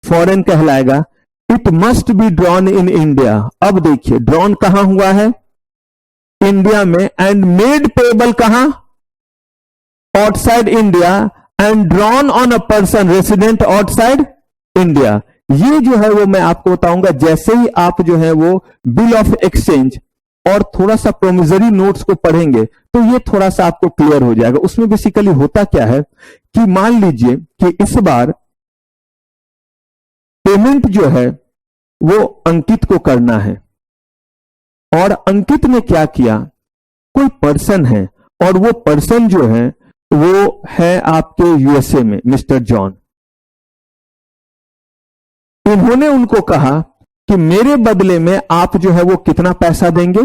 फॉरेन कहलाएगा। It must be drawn in India. अब देखिए ड्रॉन कहां हुआ है, इंडिया में, एंड मेड पेबल कहां, outside India, and drawn on a person resident outside India. ये जो है वो मैं आपको बताऊंगा, जैसे ही आप जो है वो बिल ऑफ एक्सचेंज और थोड़ा सा प्रोमिजरी नोट्स को पढ़ेंगे तो ये थोड़ा सा आपको क्लियर हो जाएगा। उसमें बेसिकली होता क्या है कि मान लीजिए कि इस बार पेमेंट जो है वो अंकित को करना है, और अंकित ने क्या किया, कोई पर्सन है और वो पर्सन जो है वो है आपके यूएसए में, मिस्टर जॉन। इन्होंने उनको कहा कि मेरे बदले में आप जो है वो कितना पैसा देंगे,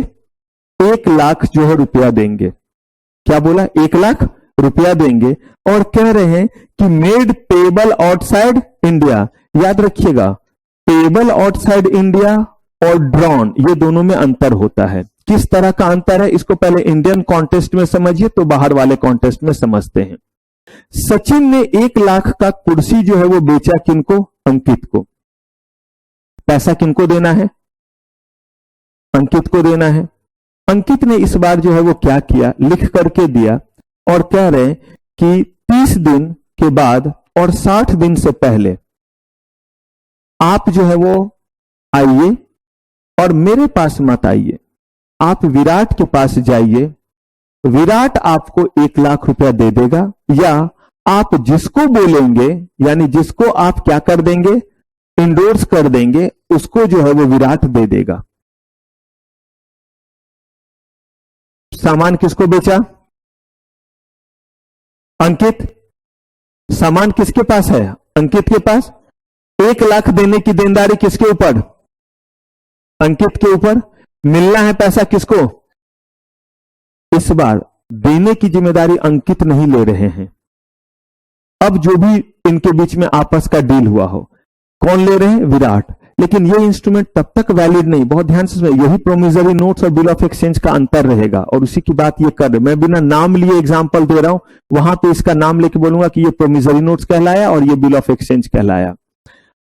1 लाख जो है रुपया देंगे। क्या बोला, 1 लाख रुपया देंगे, और कह रहे हैं कि मेड पेबल आउटसाइड इंडिया। याद रखिएगा, पेबल आउटसाइड इंडिया और ड्रॉन, ये दोनों में अंतर होता है। किस तरह का अंतर है, इसको पहले इंडियन कॉन्टेस्ट में समझिए तो बाहर वाले कॉन्टेस्ट में समझते हैं। सचिन ने 1 लाख का कुर्सी जो है वो बेचा किनको, अंकित को। पैसा किनको देना है, अंकित को देना है। अंकित ने इस बार जो है वो क्या किया, लिख करके दिया, और कह रहे हैं कि 30 दिन के बाद और 60 दिन से पहले आप जो है वो आइए और मेरे पास मत आइए, आप विराट के पास जाइए, विराट आपको 1 लाख रुपया दे देगा, या आप जिसको बोलेंगे, यानी जिसको आप क्या कर देंगे, इंडोर्स कर देंगे, उसको जो है वो विराट दे देगा। सामान किसको बेचा, अंकित। सामान किसके पास है, अंकित के पास। 1 लाख देने की देनदारी किसके ऊपर, अंकित के ऊपर। मिलना है पैसा किसको, इस बार देने की जिम्मेदारी अंकित नहीं ले रहे हैं। अब जो भी इनके बीच में आपस का डील हुआ हो, कौन ले रहे हैं, विराट। लेकिन ये इंस्ट्रूमेंट तब तक वैलिड नहीं, बहुत ध्यान से सुनिए, यही प्रोमिजरी नोट्स और बिल ऑफ एक्सचेंज का अंतर रहेगा, और उसी की बात ये कर रहे। मैं बिना नाम लिए एग्जांपल दे रहा हूं, वहां पे इसका नाम लेके बोलूंगा कि ये प्रोमिजरी नोट्स कहलाया और ये बिल ऑफ एक्सचेंज कहलाया।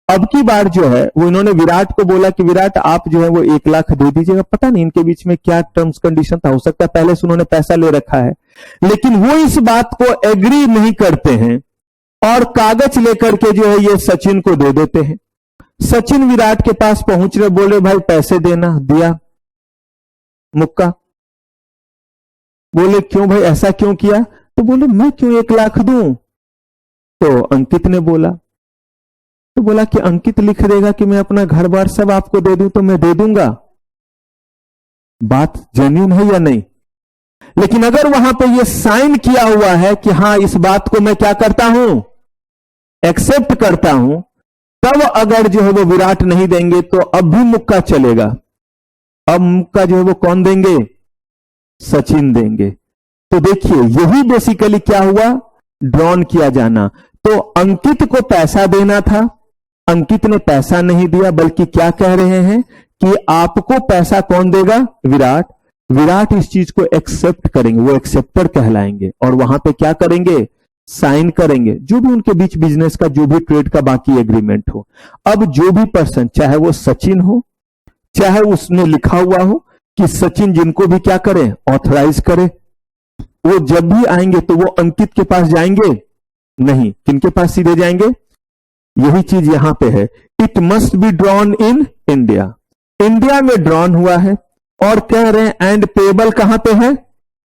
अब की बार जो है वो इन्होंने विराट को बोला कि विराट आप जो है वो 1 लाख दे दीजिएगा। पता नहीं इनके बीच में क्या टर्म्स कंडीशन था, हो सकता है पहले से उन्होंने पैसा ले रखा है, लेकिन वो इस बात को एग्री नहीं करते हैं और कागज लेकर के जो है ये सचिन को दे देते हैं। सचिन विराट के पास पहुंच रहे, बोले भाई पैसे देना, दिया मुक्का। बोले क्यों भाई, ऐसा क्यों किया, तो बोले मैं क्यों 1 लाख दूं। तो अंकित ने बोला, तो बोला कि अंकित लिख देगा कि मैं अपना घर बार सब आपको दे दूं तो मैं दे दूंगा। बात जेन्युइन है या नहीं। लेकिन अगर वहां पे ये साइन किया हुआ है कि हां इस बात को मैं क्या करता हूं, एक्सेप्ट करता हूं, तब अगर जो है वो विराट नहीं देंगे तो अब भी मुक्का चलेगा। अब मुक्का जो है वो कौन देंगे, सचिन देंगे। तो देखिए यही बेसिकली क्या हुआ, ड्रॉन किया जाना। तो अंकित को पैसा देना था, अंकित ने पैसा नहीं दिया, बल्कि क्या कह रहे हैं कि आपको पैसा कौन देगा, विराट। विराट इस चीज को एक्सेप्ट करेंगे, वो एक्सेप्टर कहलाएंगे, और वहां पे क्या करेंगे, साइन करेंगे, जो भी उनके बीच बिजनेस का, जो भी ट्रेड का बाकी एग्रीमेंट हो। अब जो भी पर्सन, चाहे वो सचिन हो, चाहे उसने लिखा हुआ हो कि सचिन जिनको भी क्या करे, ऑथराइज करे, वो जब भी आएंगे तो वो अंकित के पास जाएंगे नहीं, किनके पास सीधे जाएंगे। यही चीज यहां पे है, it must be drawn in India. India में ड्रॉन हुआ है, और कह रहे हैं एंड पेबल कहां पे है,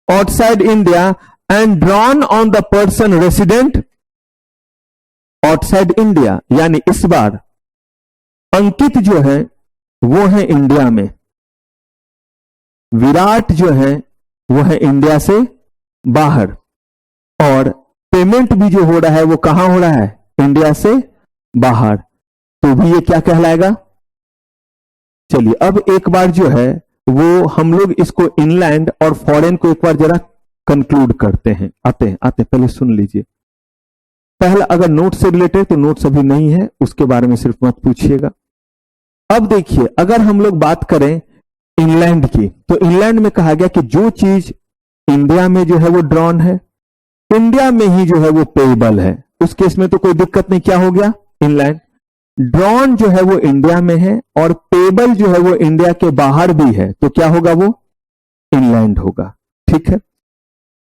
outside India, and drawn on the person resident outside India. यानी इस बार अंकित जो है वो है इंडिया में, विराट जो है वो है इंडिया से बाहर, और पेमेंट भी जो हो रहा है वो कहां हो रहा है, इंडिया से बाहर। तो भी ये क्या कहलाएगा। चलिए अब एक बार जो है वो हम लोग इसको इनलैंड और फॉरेन को एक बार जरा कंक्लूड करते हैं। आते पहले सुन लीजिए। पहला, अगर नोट से रिलेटेड तो नोट्स अभी नहीं है, उसके बारे में सिर्फ मत पूछिएगा। अब देखिए, अगर हम लोग बात करें इनलैंड की, तो इनलैंड में कहा गया कि जो चीज इंडिया में जो है वो ड्रॉन है, इंडिया में ही जो है वो पेएबल है, उस केस में तो कोई दिक्कत नहीं। क्या हो गया? इनलैंड। ड्रॉन जो है वो इंडिया में है और पेएबल जो है वो इंडिया के बाहर भी है, तो क्या होगा? वो इनलैंड होगा। ठीक है।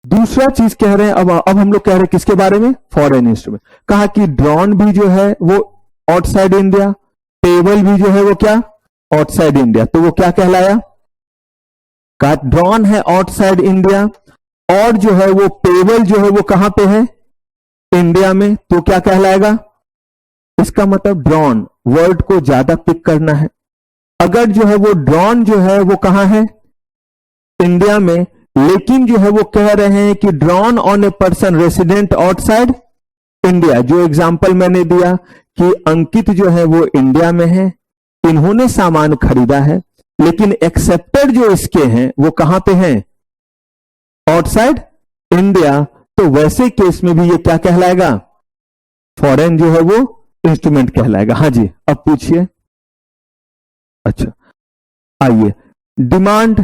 दूसरा चीज कह रहे हैं, अब हम लोग कह रहे हैं किसके बारे में? Foreign instrument. कहा कि ड्रॉन भी जो है वो आउटसाइड इंडिया, पेएबल भी जो है वो क्या? Outside India. तो वो क्या कहलाया? कहा ड्रॉन है आउटसाइड इंडिया और जो है वो पेएबल जो है वो कहां पे है? इंडिया में। तो क्या कहलाएगा? इसका मतलब ड्रॉन वर्ड को ज्यादा पिक करना है। अगर जो है वो ड्रॉन जो है वो कहां है? इंडिया में, लेकिन जो है वो कह रहे हैं कि drawn on a person resident outside India. जो एग्जांपल मैंने दिया कि अंकित जो है वो इंडिया में है, इन्होंने सामान खरीदा है, लेकिन एक्सेप्टेड जो इसके हैं वो कहां पे हैं? Outside India. तो वैसे केस में भी ये क्या कहलाएगा? फॉरेन जो है वो इंस्ट्रूमेंट कहलाएगा। हाँ जी, अब पूछिए। अच्छा, आइए, डिमांड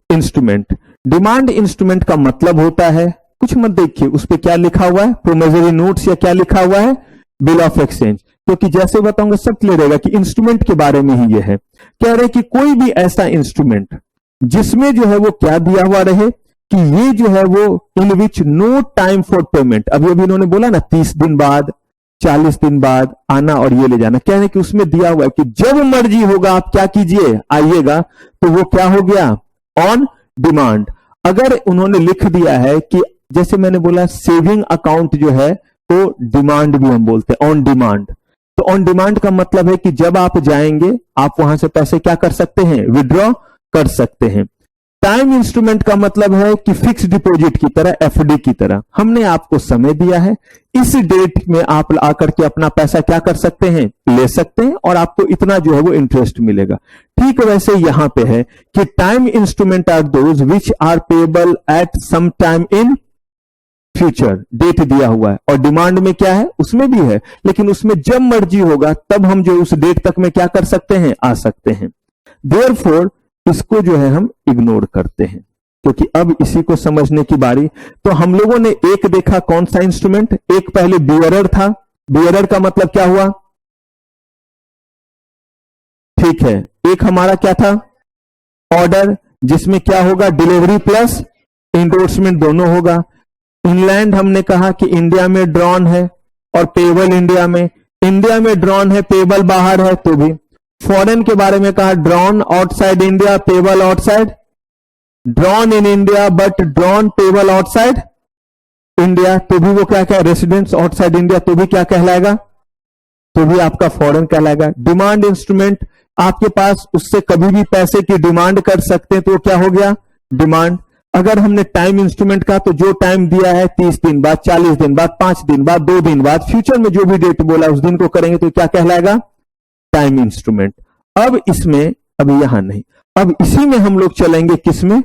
इंस्ट्रूमेंट। डिमांड इंस्ट्रूमेंट का मतलब होता है, कुछ मत देखिए उस पे क्या लिखा हुआ है, प्रोमिसरी नोट्स या क्या लिखा हुआ है, बिल ऑफ एक्सचेंज। क्योंकि जैसे बताऊंगा सब क्लियर रहेगा कि इंस्ट्रूमेंट के बारे में ही ये है। कह रहे कि कोई भी ऐसा इंस्ट्रूमेंट जिसमें जो है वो क्या दिया हुआ रहे कि ये जो है वो in which no time for payment. अभी अभी इन्होंने बोला ना 30 दिन बाद, 40 दिन बाद आना और ये ले जाना। कह रहे कि उसमें दिया हुआ है कि जब मर्जी होगा आप क्या कीजिए, आइएगा। तो वो क्या हो गया? On demand. अगर उन्होंने लिख दिया है कि जैसे मैंने बोला सेविंग अकाउंट जो है तो डिमांड भी हम बोलते हैं, ऑन डिमांड। तो ऑन डिमांड का मतलब है कि जब आप जाएंगे आप वहां से पैसे क्या कर सकते हैं? विड्रॉ कर सकते हैं। टाइम इंस्ट्रूमेंट का मतलब है कि फिक्स डिपॉजिट की तरह, एफडी की तरह। हमने आपको समय दिया है, इस डेट में आप आकर के अपना पैसा क्या कर सकते हैं? ले सकते हैं और आपको इतना जो है वो इंटरेस्ट मिलेगा। ठीक वैसे यहां पे है कि time instrument are those which are payable at some time in future. Date दिया हुआ है। और डिमांड में क्या है? उसमें भी है, लेकिन उसमें जब मर्जी होगा तब हम जो उस डेट तक में क्या कर सकते हैं? आ सकते हैं। देयरफॉर इसको जो है हम इग्नोर करते हैं, क्योंकि अब इसी को समझने की बारी। तो हम लोगों ने एक देखा कौन सा इंस्ट्रूमेंट, एक पहले बियरर था। बियरर का मतलब क्या हुआ? ठीक है। एक हमारा क्या था? ऑर्डर, जिसमें क्या होगा? डिलीवरी प्लस इंडोर्समेंट दोनों होगा। इंलैंड हमने कहा कि इंडिया में ड्रॉन है और पेएबल इंडिया में। इंडिया में ड्रॉन है, पेएबल बाहर है, तो भी। फॉरेन के बारे में कहा drawn outside India, payable outside. Drawn in India but drawn payable outside India, तो भी वो क्या क्या? रेसिडेंट्स आउटसाइड इंडिया, तो भी क्या कहलाएगा? तो भी आपका फॉरेन कहलाएगा। डिमांड इंस्ट्रूमेंट, आपके पास उससे कभी भी पैसे की डिमांड कर सकते हैं, तो क्या हो गया? डिमांड। अगर हमने टाइम इंस्ट्रूमेंट का, तो जो टाइम दिया है 30 दिन बाद, 40 दिन बाद, 5 दिन बाद, 2 दिन बाद, फ्यूचर में जो भी डेट बोला उस दिन को करेंगे, तो क्या कहलाएगा? Time instrument. अब इसमें, अभी यहां नहीं, अब इसी में हम लोग चलेंगे किसमें?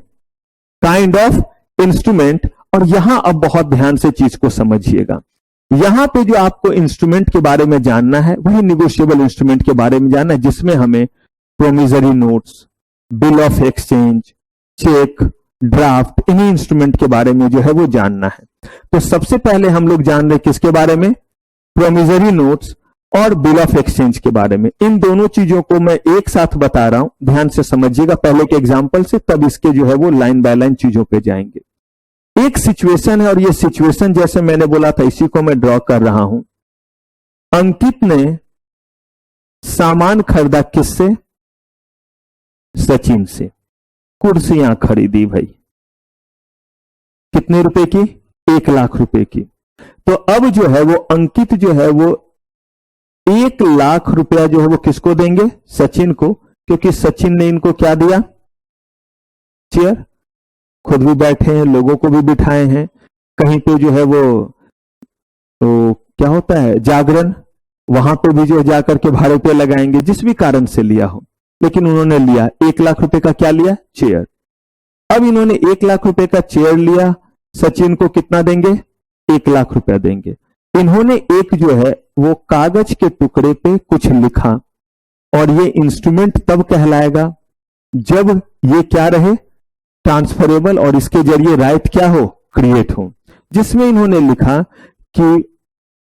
Kind of instrument. और यहां अब बहुत ध्यान से चीज को समझिएगा। यहां पे जो आपको इंस्ट्रूमेंट के बारे में जानना है वही निगोशिएबल इंस्ट्रूमेंट के बारे में जानना है, जिसमें हमें promissory notes, bill of exchange, cheque, draft, इन्हीं इंस्ट्रूमेंट के बारे में जो है वो जानना है। तो सबसे पहले हम लोग जान रहे किसके बारे में? प्रोमिसरी नोट्स और बिल ऑफ एक्सचेंज के बारे में। इन दोनों चीजों को मैं एक साथ बता रहा हूं, ध्यान से समझिएगा पहले के एग्जाम्पल से, तब इसके जो है वो लाइन बाय लाइन चीजों पे जाएंगे। एक सिचुएशन है और ये सिचुएशन जैसे मैंने बोला था इसी को मैं ड्रॉ कर रहा हूं। अंकित ने सामान खरीदा किससे? सचिन से। कुर्सियां खरीदी भाई, कितने रुपए की? 1 लाख रुपए की। तो अब जो है वो अंकित जो है वो 1 लाख रुपया जो है वो किसको देंगे? सचिन को, क्योंकि सचिन ने इनको क्या दिया? चेयर। खुद भी बैठे हैं, लोगों को भी बिठाए हैं। कहीं पे जो है वो तो क्या होता है जागरण, वहां पे भी जो जाकर के भाड़े पे लगाएंगे, जिस भी कारण से लिया हो। लेकिन उन्होंने लिया 1 लाख रुपए का, क्या लिया? चेयर। अब इन्होंने 1 लाख रुपए का चेयर लिया, सचिन को कितना देंगे? 1 लाख रुपया देंगे। इन्होंने एक जो है वो कागज के टुकड़े पे कुछ लिखा, और ये इंस्ट्रूमेंट तब कहलाएगा जब ये क्या रहे? ट्रांसफरेबल, और इसके जरिए राइट क्या हो? क्रिएट हो। जिसमें इन्होंने लिखा कि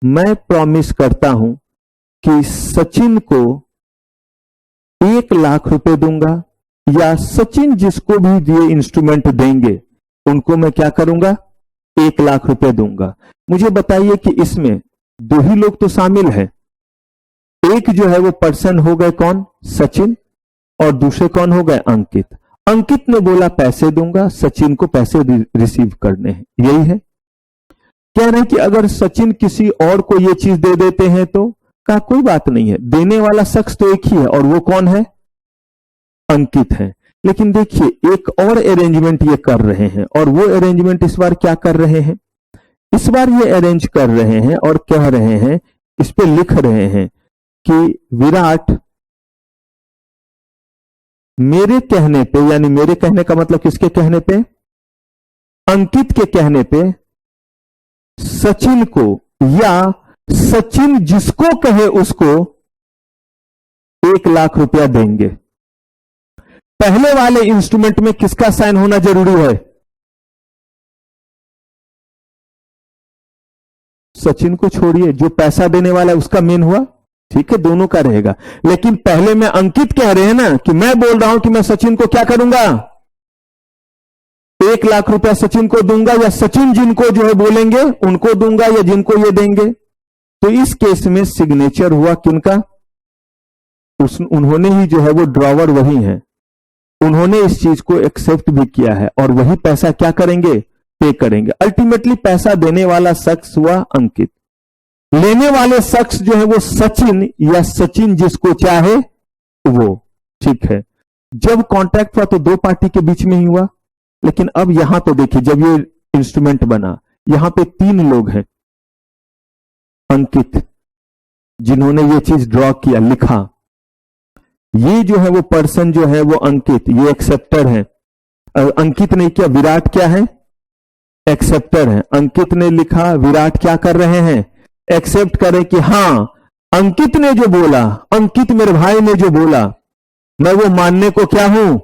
मैं प्रॉमिस करता हूं कि सचिन को 1 लाख रुपए दूंगा, या सचिन जिसको भी ये इंस्ट्रूमेंट देंगे उनको मैं क्या करूंगा? 1 लाख रुपए दूंगा। मुझे बताइए कि इसमें दो ही लोग तो शामिल हैं। एक जो है वो पर्सन हो गए कौन? सचिन, और दूसरे कौन हो गए? अंकित। अंकित ने बोला पैसे दूंगा, सचिन को पैसे रिसीव करने हैं, यही है। कह रहे हैं कि अगर सचिन किसी और को ये चीज दे देते हैं तो कहा कोई बात नहीं है, देने वाला शख्स तो एक ही है, और वो कौन है? अंकित है। लेकिन देखिए एक और अरेंजमेंट ये कर रहे हैं, और वो अरेंजमेंट इस बार क्या कर रहे हैं? इस बार ये अरेंज कर रहे हैं और कह रहे हैं, इस पे लिख रहे हैं कि विराट मेरे कहने पे, यानी मेरे कहने का मतलब किसके कहने पे? अंकित के कहने पे सचिन को, या सचिन जिसको कहे उसको 1 लाख रुपया देंगे। पहले वाले इंस्ट्रूमेंट में किसका साइन होना जरूरी है? सचिन को छोड़िए, जो पैसा देने वाला है उसका मेन हुआ, ठीक है, दोनों का रहेगा। लेकिन पहले में अंकित कह रहे हैं ना कि मैं बोल रहा हूं कि मैं सचिन को क्या करूंगा? 1 लाख रुपया सचिन को दूंगा, या सचिन जिनको जो है बोलेंगे उनको दूंगा, या जिनको ये देंगे। तो इस केस में सिग्नेचर हुआ किनका? उन्होंने ही जो है वो ड्रॉवर वही है, उन्होंने इस चीज को एक्सेप्ट भी किया है, और वही पैसा क्या करेंगे? पे करेंगे। अल्टीमेटली पैसा देने वाला शख्स हुआ अंकित, लेने वाले शख्स जो है वो सचिन, या सचिन जिसको चाहे वो, ठीक है। जब कॉन्ट्रैक्ट हुआ तो 2 पार्टी के बीच में ही हुआ, लेकिन अब यहां तो देखिए जब ये इंस्ट्रूमेंट बना, यहां पे 3 लोग हैं। अंकित जिन्होंने ये चीज ड्रॉ किया, लिखा, ये जो है वो पर्सन जो है वो अंकित, ये एक्सेप्टर है। अंकित ने किया, विराट क्या है? एक्सेप्टर है। अंकित ने लिखा, विराट क्या कर रहे हैं? एक्सेप्ट करें कि हां अंकित ने जो बोला, अंकित मेरे भाई ने जो बोला, मैं वो मानने को क्या हूं,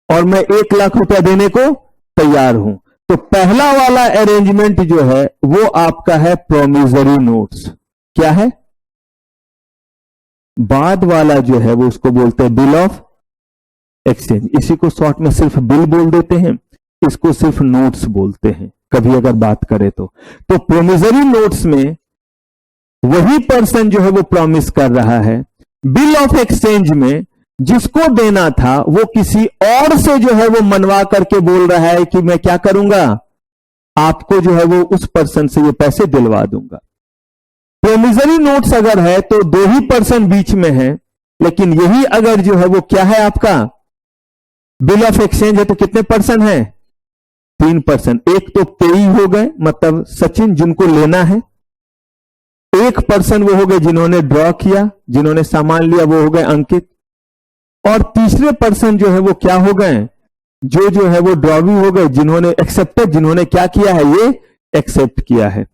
और मैं 1 लाख रुपया देने को तैयार हूं। तो पहला वाला अरेंजमेंट जो है वो आपका है प्रोमिसरी नोट्स। क्या है? बाद वाला जो है वो उसको बोलते हैं बिल ऑफ एक्सचेंज। इसी को शॉर्ट में सिर्फ बिल बोल देते हैं, इसको सिर्फ नोट्स बोलते हैं कभी अगर बात करें तो। प्रोमिसरी नोट्स में वही पर्सन जो है वो प्रॉमिस कर रहा है, बिल ऑफ एक्सचेंज में जिसको देना था वो किसी और से जो है वो मनवा करके बोल रहा है कि मैं क्या करूंगा, आपको जो है वो उस पर्सन से ये पैसे दिलवा दूंगा। प्रोमिसरी नोट्स अगर है तो 2 ही पर्सन बीच में है, लेकिन यही अगर जो है वो क्या है आपका बिल ऑफ एक्सचेंज है तो कितने पर्सन है? 3 पर्सन। एक तो पेई हो गए, मतलब सचिन जिनको लेना है, एक पर्सन वो हो गए जिन्होंने ड्रॉ किया, जिन्होंने सामान लिया, वो हो गए अंकित, और तीसरे पर्सन जो है वो क्या हो गए, जो है वो ड्रॉवी हो गए, जिन्होंने एक्सेप्टेड, जिन्होंने क्या किया है, ये एक्सेप्ट किया है।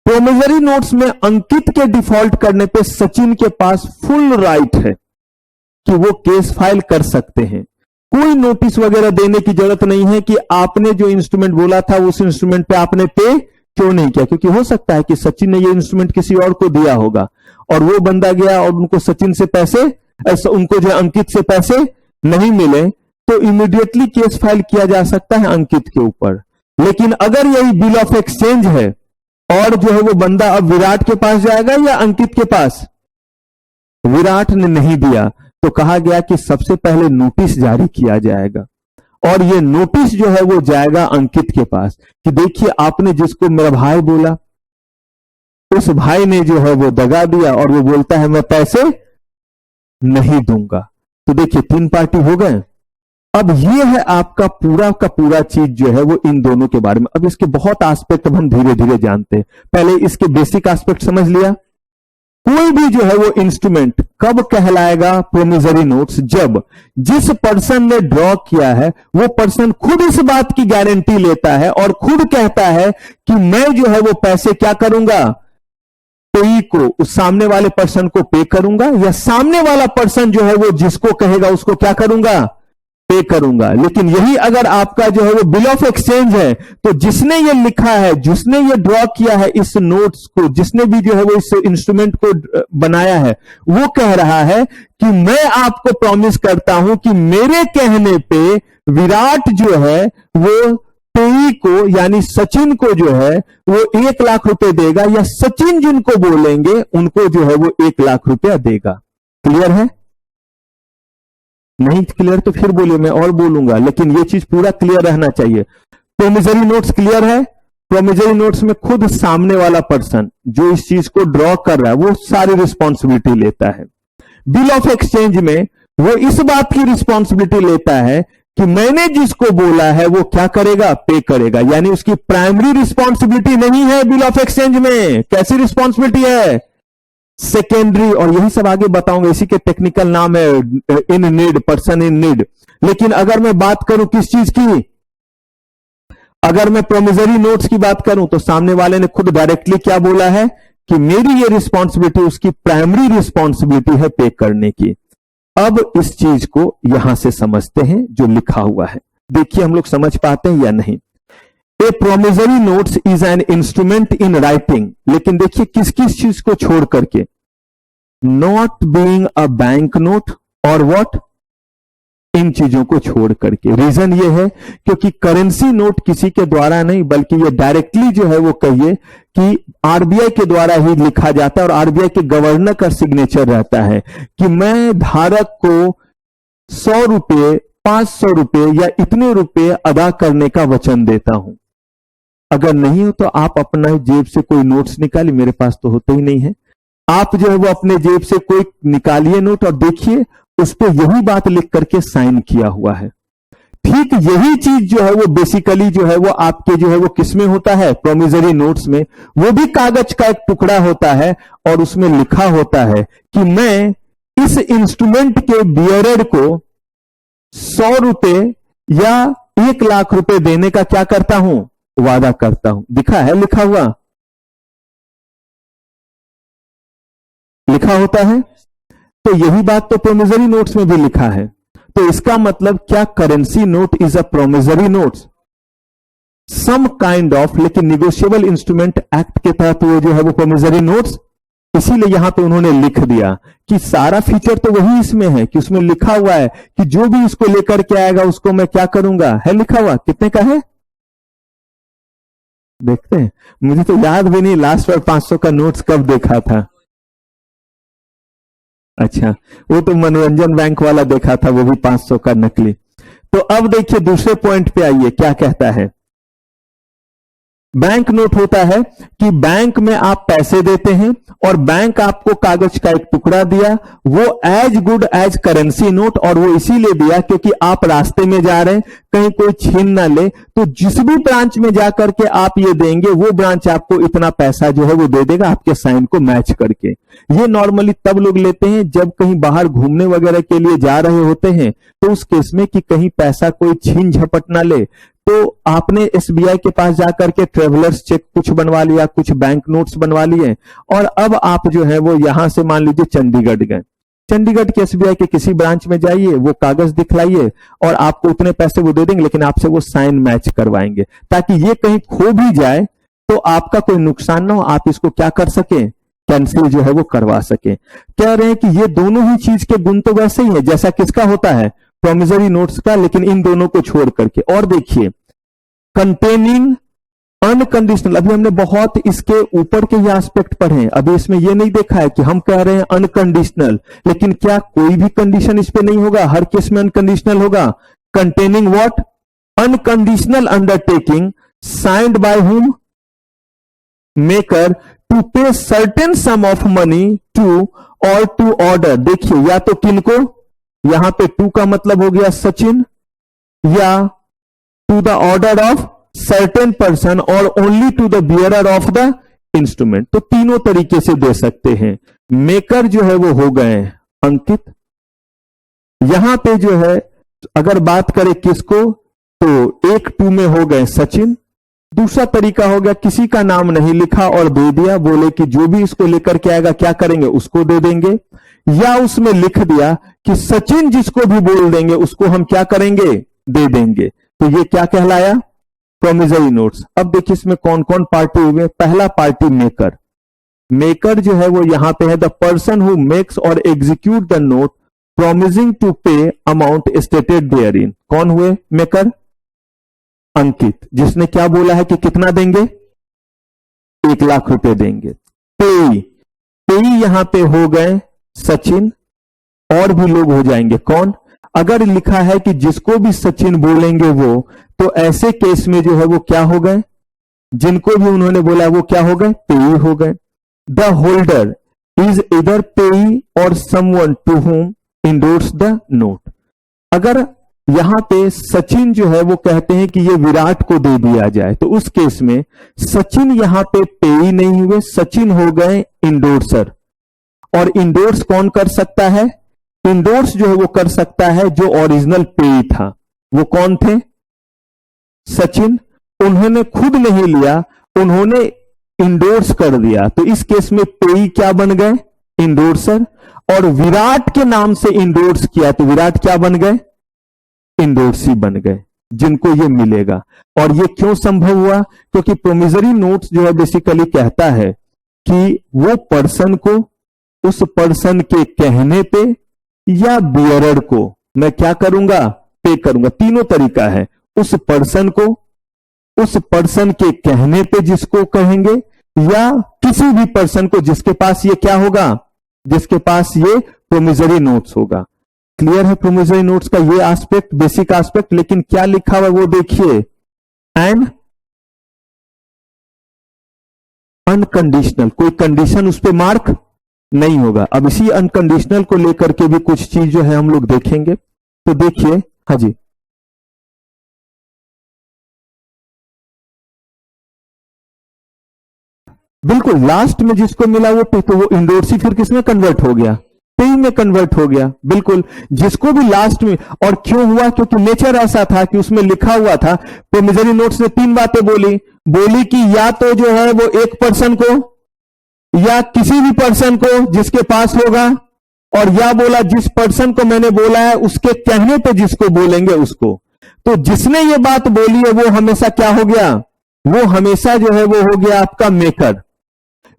प्रोमिसरी नोट्स में अंकित के डिफॉल्ट करने पे सचिन के पास फुल राइट है कि वो केस फाइल कर सकते हैं। कोई नोटिस वगैरह देने की जरूरत नहीं है कि आपने जो इंस्ट्रूमेंट बोला था उस इंस्ट्रूमेंट पे आपने पे क्यों नहीं किया, क्योंकि हो सकता है कि सचिन ने ये इंस्ट्रूमेंट किसी और को दिया होगा और वो बंदा गया और उनको सचिन से पैसे, उनको जो अंकित से पैसे नहीं मिले, तो इमीडिएटली केस फाइल किया जा सकता है अंकित के ऊपर। लेकिन अगर यही बिल ऑफ एक्सचेंज है और जो है वो बंदा अब विराट के पास जाएगा या अंकित के पास, विराट ने नहीं दिया तो कहा गया कि सबसे पहले नोटिस जारी किया जाएगा, और ये नोटिस जो है वो जाएगा अंकित के पास कि देखिए आपने जिसको मेरा भाई बोला, उस भाई ने जो है वो दगा दिया और वो बोलता है मैं पैसे नहीं दूंगा। तो देखिए 3 पार्टी हो गए। अब ये है आपका पूरा का पूरा चीज जो है वो इन दोनों के बारे में। अब इसके बहुत एस्पेक्ट हम धीरे धीरे जानते हैं। पहले इसके बेसिक एस्पेक्ट समझ लिया, कोई भी जो है वो इंस्ट्रूमेंट कब कहलाएगा प्रोमिसरी नोट्स? जब जिस पर्सन ने ड्रॉ किया है वो पर्सन खुद इस बात की गारंटी लेता है और खुद कहता है कि मैं जो है वो पैसे क्या करूंगा, पेई को, उस सामने वाले पर्सन को पे करूंगा, या सामने वाला पर्सन जो है वो जिसको कहेगा उसको क्या करूंगा, पे करूंगा। लेकिन यही अगर आपका जो है वो बिल ऑफ एक्सचेंज है, तो जिसने ये लिखा है, जिसने ये ड्रॉ किया है इस नोट्स को, जिसने भी जो है वो इस इंस्ट्रूमेंट को बनाया है, वो कह रहा है कि मैं आपको प्रॉमिस करता हूं कि मेरे कहने पे विराट जो है वो पेई को यानी सचिन को जो है वो 1 लाख रुपए देगा, या सचिन जिनको बोलेंगे उनको जो है वो 1 लाख रुपया देगा। क्लियर है? नहीं क्लियर तो फिर बोलिए, मैं और बोलूंगा, लेकिन ये चीज पूरा क्लियर रहना चाहिए। प्रोमिसरी नोट्स क्लियर है? प्रोमिसरी नोट्स में खुद सामने वाला पर्सन जो इस चीज को ड्रॉ कर रहा है वो सारी रिस्पॉन्सिबिलिटी लेता है। बिल ऑफ एक्सचेंज में वो इस बात की रिस्पॉन्सिबिलिटी लेता है कि मैंने जिसको बोला है वो क्या करेगा, पे करेगा। यानी उसकी प्राइमरी रिस्पॉन्सिबिलिटी नहीं है बिल ऑफ एक्सचेंज में। कैसी रिस्पॉन्सिबिलिटी है? सेकेंडरी। और यही सब आगे बताऊंगा, इसी के टेक्निकल नाम है in need, person in need. लेकिन अगर मैं बात करूं किस चीज की, अगर मैं प्रोमिसरी नोट्स की बात करूं तो सामने वाले ने खुद डायरेक्टली क्या बोला है कि मेरी ये रिस्पॉन्सिबिलिटी, उसकी प्राइमरी रिस्पॉन्सिबिलिटी है पे करने की। अब इस चीज को यहां से समझते हैं जो लिखा हुआ है। देखिए हम लोग समझ पाते हैं या नहीं। A promissory notes is an instrument in writing. लेकिन देखिए किस किस चीज को छोड़ करके, not being a bank note और व्हाट, इन चीजों को छोड़ करके। रीजन ये है क्योंकि करेंसी नोट किसी के द्वारा नहीं, बल्कि ये डायरेक्टली जो है वो कहिए कि आरबीआई के द्वारा ही लिखा जाता है और आरबीआई के गवर्नर का सिग्नेचर रहता है कि मैं धारक को 100 रुपये, 500 रुपये या इतने रुपये अदा करने का वचन देता हूं। अगर नहीं हो तो आप अपना जेब से कोई नोट्स निकालिए, मेरे पास तो होते ही नहीं है। आप जो है वो अपने जेब से कोई निकालिए नोट और देखिए उस पर यही बात लिख करके साइन किया हुआ है। ठीक यही चीज जो है वो बेसिकली जो है वो आपके जो है वो किसमें होता है, प्रोमिसरी नोट्स में। वो भी कागज का एक टुकड़ा होता है और उसमें लिखा होता है कि मैं इस इंस्ट्रूमेंट के बियरर को 100 रुपए या 1 लाख रुपए देने का क्या करता हूं, वादा करता हूं। दिखा है लिखा हुआ, लिखा होता है। तो यही बात तो प्रोमिसरी नोट्स में भी लिखा है। तो इसका मतलब क्या currency note is a promissory notes? Some kind of, लेकिन निगोशिएबल इंस्ट्रूमेंट एक्ट के तहत वो जो है वो प्रोमिसरी नोट्स। इसीलिए यहां पे उन्होंने लिख दिया कि सारा फीचर तो वही इसमें है कि उसमें लिखा हुआ है कि जो भी इसको लेकर के आएगा उसको मैं क्या करूंगा। है लिखा हुआ, कितने का है देखते हैं। मुझे तो याद भी नहीं लास्ट बार 500 का नोट्स कब देखा था। अच्छा, वो तो मनोरंजन बैंक वाला देखा था, वो भी 500 का नकली। तो अब देखिए दूसरे पॉइंट पे आइए, क्या कहता है। बैंक नोट होता है कि बैंक में आप पैसे देते हैं और बैंक आपको कागज का एक टुकड़ा दिया, वो as good as currency note. और वो इसीलिए दिया क्योंकि आप रास्ते में जा रहे हैं, कहीं कोई छीन ना ले, तो जिस भी ब्रांच में जाकर के आप ये देंगे वो ब्रांच आपको इतना पैसा जो है वो दे देगा आपके साइन को मैच करके। ये नॉर्मली तब लोग लेते हैं जब कहीं बाहर घूमने वगैरह के लिए जा रहे होते हैं, तो उस केस में कि कहीं पैसा कोई छीन झपट ना ले, तो आपने एसबीआई के पास जाकर के ट्रेवलर्स चेक कुछ बनवा लिया, कुछ बैंक नोट्स बनवा लिए, और अब आप जो है वो यहां से मान लीजिए चंडीगढ़ गए। चंडीगढ़ के एसबीआई के किसी ब्रांच में जाइए, वो कागज दिखलाइए और आपको उतने पैसे वो दे देंगे, लेकिन आपसे वो साइन मैच करवाएंगे ताकि ये कहीं खो भी जाए तो आपका कोई नुकसान ना हो, आप इसको क्या कर सके, कैंसिल जो है वो करवा सके। कह रहे हैं कि ये दोनों ही चीज के गुण तो वैसे ही है जैसा किसका होता है, प्रोमिसरी नोट्स का, लेकिन इन दोनों को छोड़ करके। और देखिए कंटेनिंग अनकंडीशनल, अभी हमने बहुत इसके ऊपर के ये एस्पेक्ट पढ़े हैं, अभी इसमें ये नहीं देखा है कि हम कह रहे हैं अनकंडीशनल, लेकिन क्या कोई भी कंडीशन इस पे नहीं होगा, हर केस में अनकंडीशनल होगा। Containing what, unconditional undertaking signed by whom, maker to pay certain sum of money to और टू ऑर्डर। देखिए या तो किनको, यहां पे टू का मतलब हो गया सचिन, या to the order of certain person और only to the bearer of the instrument. तो तीनों तरीके से दे सकते हैं। मेकर जो है वो हो गए अंकित। यहां पे जो है अगर बात करें किसको, तो 1-2 में हो गए सचिन। दूसरा तरीका हो गया किसी का नाम नहीं लिखा और दे दिया, बोले कि जो भी इसको लेकर के आएगा क्या करेंगे, उसको दे देंगे। या उसमें लिख दिया कि सचिन जिसको भी बोल देंगे उसको हम क्या करेंगे, दे देंगे। तो ये क्या कहलाया, प्रोमिसरी नोट्स। अब देखिए इसमें कौन कौन पार्टी हुए। पहला पार्टी मेकर। मेकर जो है वो यहां पे है द पर्सन हु मेक्स और execute the note promising to pay amount stated therein। कौन हुए मेकर, अंकित, जिसने क्या बोला है कि कितना देंगे, 1 लाख रुपए देंगे। पेई, पेई यहां पे हो गए सचिन, और भी लोग हो जाएंगे। कौन, अगर लिखा है कि जिसको भी सचिन बोलेंगे वो, तो ऐसे केस में जो है वो क्या हो गए, जिनको भी उन्होंने बोला वो क्या हो गए, पेई हो गए। द होल्डर इज इधर पेई और someone to whom endorse the note. अगर यहां पे सचिन जो है वो कहते हैं कि ये विराट को दे दिया जाए, तो उस केस में सचिन यहां पे पेई नहीं हुए, सचिन हो गए इंडोर्सर। और इंडोर्स कौन कर सकता है, इंडोर्स जो है वो कर सकता है जो ओरिजिनल पेई था। वो कौन थे, सचिन। उन्होंने खुद नहीं लिया, उन्होंने इंडोर्स कर दिया, तो इस केस में पेई क्या बन गए, इंडोर्सर। और विराट के नाम से इंडोर्स किया तो विराट क्या बन गए, इंडोर्सी बन गए, जिनको ये मिलेगा। और ये क्यों संभव हुआ, क्योंकि प्रोमिसरी नोट्स जो है बेसिकली कहता है कि वो पर्सन को उस पर्सन के कहने पे या बियरर को मैं क्या करूंगा, पे करूंगा। तीनों तरीका है, उस पर्सन को उस पर्सन के कहने पे जिसको कहेंगे, या किसी भी पर्सन को जिसके पास ये क्या होगा, जिसके पास ये प्रोमिसरी नोट्स होगा। क्लियर है प्रोमिसरी नोट्स का ये एस्पेक्ट, बेसिक एस्पेक्ट। लेकिन क्या लिखा हुआ है वो देखिए, एंड अनकंडीशनल, कोई कंडीशन उस पर मार्क नहीं होगा। अब इसी अनकंडीशनल को लेकर के भी कुछ चीज जो है हम लोग देखेंगे। तो देखिए, हाँ जी, बिल्कुल लास्ट में जिसको मिला वो पे, तो वो इंडोर्सी फिर किसमें कन्वर्ट हो गया, पेई में कन्वर्ट हो गया। बिल्कुल, जिसको भी लास्ट में, और क्यों हुआ, क्योंकि नेचर ऐसा था कि उसमें लिखा हुआ था। प्रोमिसरी नोट्स ने 3 बातें बोली कि या तो जो है वो एक पर्सन को, या किसी भी पर्सन को जिसके पास होगा, और या बोला जिस पर्सन को मैंने बोला है उसके कहने पे जिसको बोलेंगे उसको। तो जिसने ये बात बोली है वो हमेशा क्या हो गया, वो हमेशा जो है वो हो गया आपका मेकर।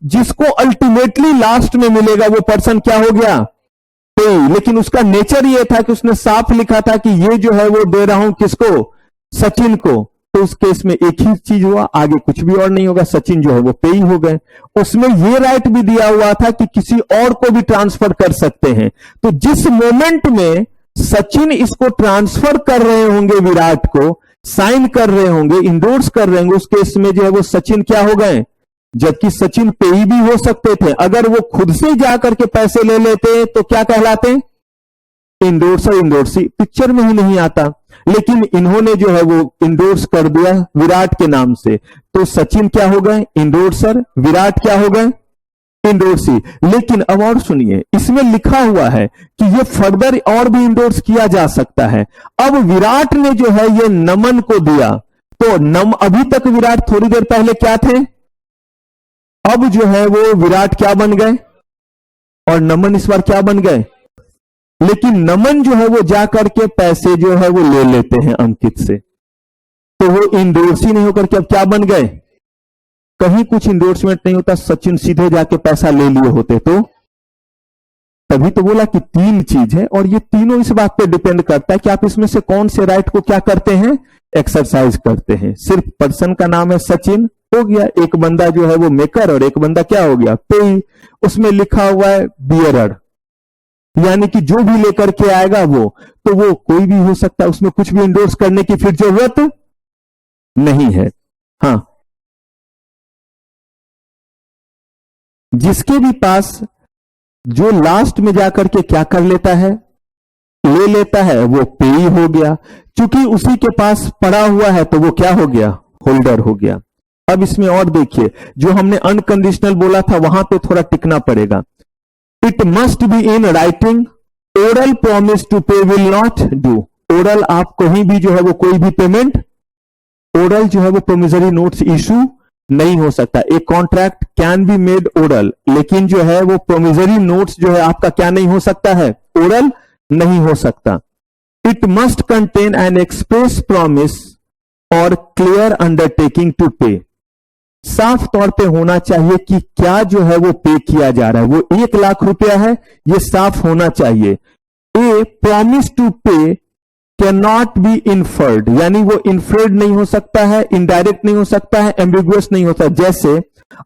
जिसको अल्टीमेटली लास्ट में मिलेगा वो पर्सन क्या हो गया, पेई। लेकिन उसका नेचर ये था कि उसने साफ लिखा था कि ये जो है वो दे रहा हूं किसको, सचिन को। तो उस केस में एक ही चीज हुआ, आगे कुछ भी और नहीं होगा, सचिन जो है वो पेई हो गए। उसमें ये राइट भी दिया हुआ था कि किसी और को भी ट्रांसफर कर सकते हैं। तो जिस मोमेंट में सचिन इसको ट्रांसफर कर रहे होंगे, विराट को साइन कर रहे होंगे, इंडोर्स कर रहे होंगे, उस केस में जो है वो सचिन क्या हो गए, जबकि सचिन पेई भी हो सकते थे। अगर वो खुद से जाकर के पैसे ले लेते तो क्या कहलाते, इंडोर्सर, इंडोर्सी। पिक्चर में ही नहीं आता, लेकिन इन्होंने जो है वो इंडोर्स कर दिया विराट के नाम से। तो सचिन क्या हो गए, इंडोर्सर, विराट क्या हो गए, इंडोर्सी। लेकिन अब और सुनिए, इसमें लिखा हुआ है कि ये फर्दर और भी इंडोर्स किया जा सकता है। अब विराट ने जो है ये नमन को दिया, तो अभी तक विराट थोड़ी देर पहले क्या थे, अब जो है वो विराट क्या बन गए, और नमन इस बार क्या बन गए। लेकिन नमन जो है वो जाकर के पैसे जो है वो ले लेते हैं अंकित से, तो वो इंडोर्सी नहीं होकर के अब क्या बन गए, कहीं कुछ इंडोर्समेंट नहीं होता, सचिन सीधे जाके पैसा ले लिए होते। तो तभी तो बोला कि 3 चीज है, और ये तीनों इस बात पे डिपेंड करता है कि आप इसमें से कौन से राइट को क्या करते हैं, एक्सरसाइज करते हैं। सिर्फ पर्सन का नाम है सचिन, हो गया, एक बंदा जो है वो मेकर और एक बंदा क्या हो गया, पेई। उसमें लिखा हुआ है बियरर, यानी कि जो भी लेकर के आएगा वो, तो वो कोई भी हो सकता है, उसमें कुछ भी इंडोर्स करने की फिर जरूरत नहीं है। हाँ, जिसके भी पास जो लास्ट में जाकर के क्या कर लेता है, ले लेता है, वो पेई हो गया। चूंकि उसी के पास पड़ा हुआ है तो वो क्या हो गया, होल्डर हो गया। अब इसमें और देखिए, जो हमने अनकंडीशनल बोला था वहां पे थोड़ा टिकना पड़ेगा। It must be in writing, oral promise to pay will not do. Oral आप कहीं भी जो है वो कोई भी पेमेंट, ओरल जो है वो प्रोमिसरी नोट्स इशू नहीं हो सकता। एक contract can be made oral, लेकिन जो है वो प्रोमिसरी नोट्स जो है आपका क्या नहीं हो सकता है, ओरल नहीं हो सकता। It must contain N express promise और क्लियर अंडरटेकिंग टू पे। साफ तौर पे होना चाहिए कि क्या जो है वो पे किया जा रहा है, वो 1 लाख रुपया है, ये साफ होना चाहिए। ए प्रॉमिस टू पे कैन नॉट बी इन्फर्ड, यानी वो इन्फर्ड नहीं हो सकता है, इनडायरेक्ट नहीं हो सकता है, एम्बिगुअस नहीं होता। जैसे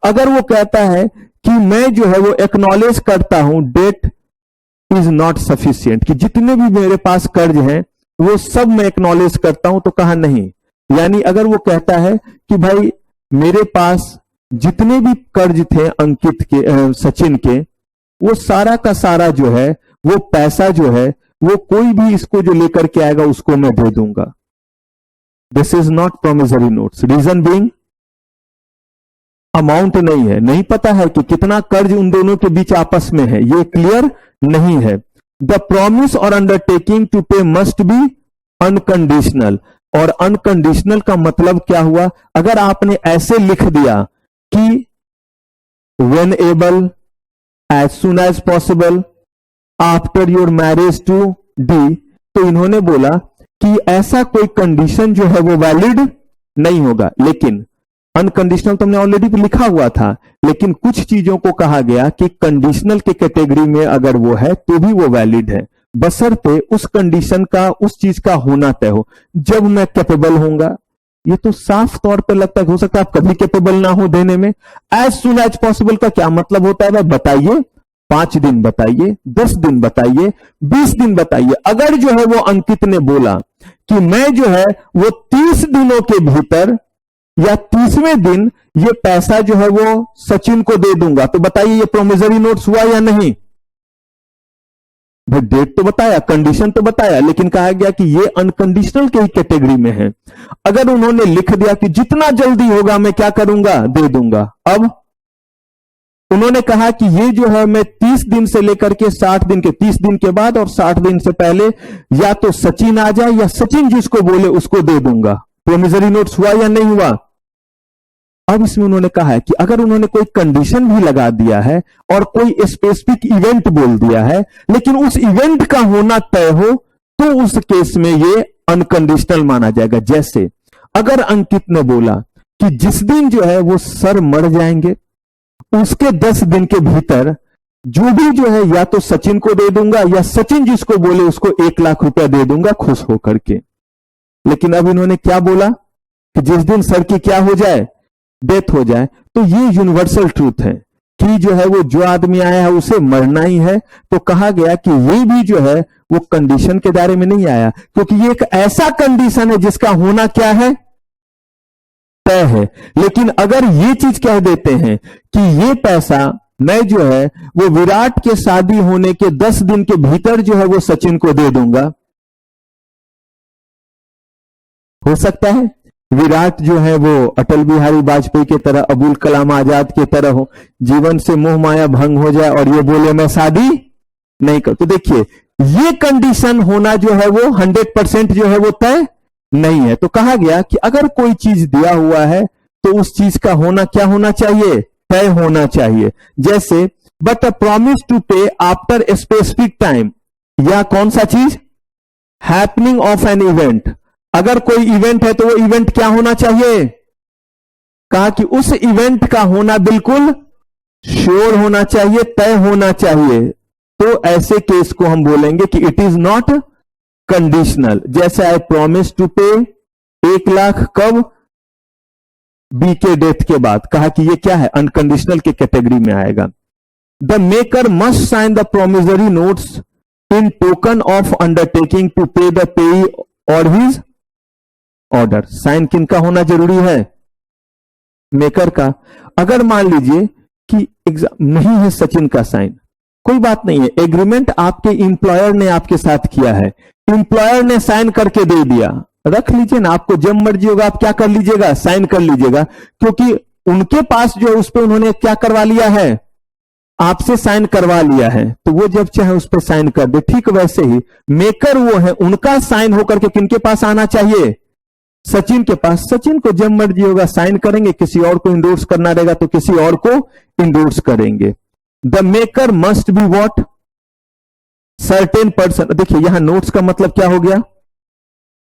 अगर वो कहता है कि मैं जो है वो एक्नॉलेज करता हूं डेट इज नॉट सफिशियंट, कि जितने भी मेरे पास कर्ज हैं वो सब मैं एक्नॉलेज करता हूं, तो कहा नहीं। यानी अगर वो कहता है कि भाई मेरे पास जितने भी कर्ज थे अंकित के, सचिन के, वो सारा का सारा जो है वो पैसा जो है वो कोई भी इसको जो लेकर के आएगा उसको मैं दे दूंगा। This is not promissory notes. Reason being amount नहीं है, नहीं पता है कि कितना कर्ज उन दोनों के बीच आपस में है, ये क्लियर नहीं है। द प्रॉमिस और अंडरटेकिंग टू पे मस्ट बी अनकंडीशनल। और अनकंडीशनल का मतलब क्या हुआ, अगर आपने ऐसे लिख दिया कि when able, as soon as possible, after your marriage to D, तो इन्होंने बोला कि ऐसा कोई कंडीशन जो है वो वैलिड नहीं होगा। लेकिन अनकंडीशनल तो हमने ऑलरेडी लिखा हुआ था, लेकिन कुछ चीजों को कहा गया कि कंडीशनल के कैटेगरी में अगर वो है तो भी वो वैलिड है, बशर्ते उस कंडीशन का, उस चीज का होना तय हो। जब मैं कैपेबल होऊंगा, ये तो साफ तौर पर लगता है, हो सकता है आप कभी कैपेबल ना हो देने में। एज सुन एज पॉसिबल का क्या मतलब होता है, भाई बताइए, 5 दिन बताइए, 10 दिन बताइए, 20 दिन बताइए। अगर जो है वो अंकित ने बोला कि मैं जो है वो 30 दिनों के भीतर या 30वें दिन ये पैसा जो है वो सचिन को दे दूंगा, तो बताइए ये प्रोमिसरी नोट्स हुआ या नहीं। भाई डेट तो बताया, कंडीशन तो बताया, लेकिन कहा गया कि ये अनकंडीशनल के ही कैटेगरी में है। अगर उन्होंने लिख दिया कि जितना जल्दी होगा मैं क्या करूंगा, दे दूंगा। अब उन्होंने कहा कि ये जो है मैं 30 दिन से लेकर के 60 दिन के, 30 दिन के बाद और 60 दिन से पहले या तो सचिन आ जाए या सचिन जिसको बोले उसको दे दूंगा। प्रोमिसरी नोट्स हुआ या नहीं हुआ। अब इसमें उन्होंने कहा है कि अगर उन्होंने कोई कंडीशन भी लगा दिया है और कोई स्पेसिफिक इवेंट बोल दिया है, लेकिन उस इवेंट का होना तय हो, तो उस केस में ये अनकंडीशनल माना जाएगा। जैसे अगर अंकित ने बोला कि जिस दिन जो है वो सर मर जाएंगे उसके 10 दिन के भीतर जो भी जो है या तो सचिन को दे दूंगा या सचिन जिसको बोले उसको 1 लाख रुपया दे दूंगा खुश होकर के। लेकिन अब इन्होंने क्या बोला कि जिस दिन सर की क्या हो जाए, डेथ हो जाए। तो ये यूनिवर्सल ट्रूथ है कि जो है वो जो आदमी आया है उसे मरना ही है। तो कहा गया कि ये भी जो है वो कंडीशन के दायरे में नहीं आया, क्योंकि ये एक ऐसा कंडीशन है जिसका होना क्या है, तय है। लेकिन अगर ये चीज कह देते हैं कि ये पैसा मैं जो है वो विराट के शादी होने के 10 दिन के भीतर जो है वो सचिन को दे दूंगा, हो सकता है विराट जो है वो अटल बिहारी वाजपेयी की तरह, अबुल कलाम आजाद की तरह हो, जीवन से मोह माया भंग हो जाए और ये बोले मैं शादी नहीं कर। तो देखिए ये कंडीशन होना जो है वो 100% जो है वो तय नहीं है। तो कहा गया कि अगर कोई चीज दिया हुआ है तो उस चीज का होना क्या होना चाहिए, तय होना चाहिए। जैसे बट अ प्रॉमिस टू पे आफ्टर ए स्पेसिफिक टाइम, या कौन सा चीज, हैपनिंग ऑफ एन इवेंट। अगर कोई इवेंट है तो वो इवेंट क्या होना चाहिए, कहा कि उस इवेंट का होना बिल्कुल श्योर होना चाहिए, तय होना चाहिए। तो ऐसे केस को हम बोलेंगे कि इट इज नॉट कंडीशनल। जैसे आई प्रॉमिस टू पे 1 लाख कब, बी के डेथ के बाद, कहा कि ये क्या है, अनकंडीशनल के कैटेगरी में आएगा। The maker must sign the promissory notes in token of undertaking to pay the payee और हिज ऑर्डर। साइन किन का होना जरूरी है, मेकर का। अगर मान लीजिए कि नहीं है सचिन का साइन, कोई बात नहीं है, एग्रीमेंट आपके इंप्लॉयर ने आपके साथ किया है, इंप्लॉयर ने साइन करके दे दिया, रख लीजिए ना, आपको जब मर्जी होगा आप क्या कर लीजिएगा, साइन कर लीजिएगा, क्योंकि उनके पास जो उस पर उन्होंने क्या करवा लिया है, आपसे साइन करवा लिया है तो वो जब चाहे उस पर साइन कर दे। ठीक वैसे ही मेकर वो है, उनका साइन होकर के किनके पास आना चाहिए? सचिन के पास। सचिन को जब मर्जी होगा साइन करेंगे, किसी और को इंडोर्स करना रहेगा तो किसी और को इंडोर्स करेंगे। The maker must be what? Certain person. देखिए यहां नोट्स का मतलब क्या हो गया?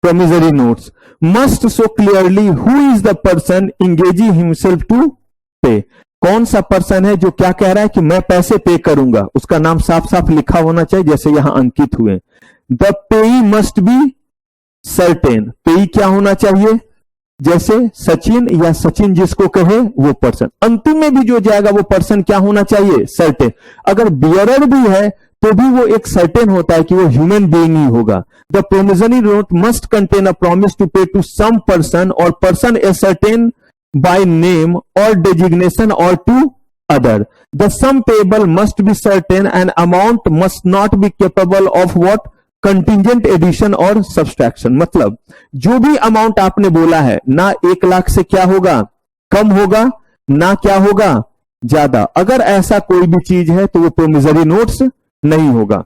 Promissory notes. Must show clearly who is the person engaging himself to pay. कौन सा पर्सन है जो क्या कह रहा है कि मैं पैसे पे करूंगा, उसका नाम साफ साफ लिखा होना चाहिए, जैसे यहां अंकित हुए। द पेई मस्ट बी सर्टेन। पेई क्या होना चाहिए? जैसे सचिन या सचिन जिसको कहे वो पर्सन। अंतिम में भी जो जाएगा वो पर्सन क्या होना चाहिए? सर्टेन। अगर बियरर भी है तो भी वो एक सर्टेन होता है कि वो ह्यूमन बीइंग ही होगा। The promissory note must contain a promise to pay to some person और person a certain by name or designation or to other. The sum payable must be certain and amount must not be capable of what? Contingent addition or subtraction. मतलब जो भी amount आपने बोला है ना 1 लाख से क्या होगा? कम होगा, ना क्या होगा? ज्यादा। अगर ऐसा कोई भी चीज है तो वो प्रोमिसरी नोट्स नहीं होगा।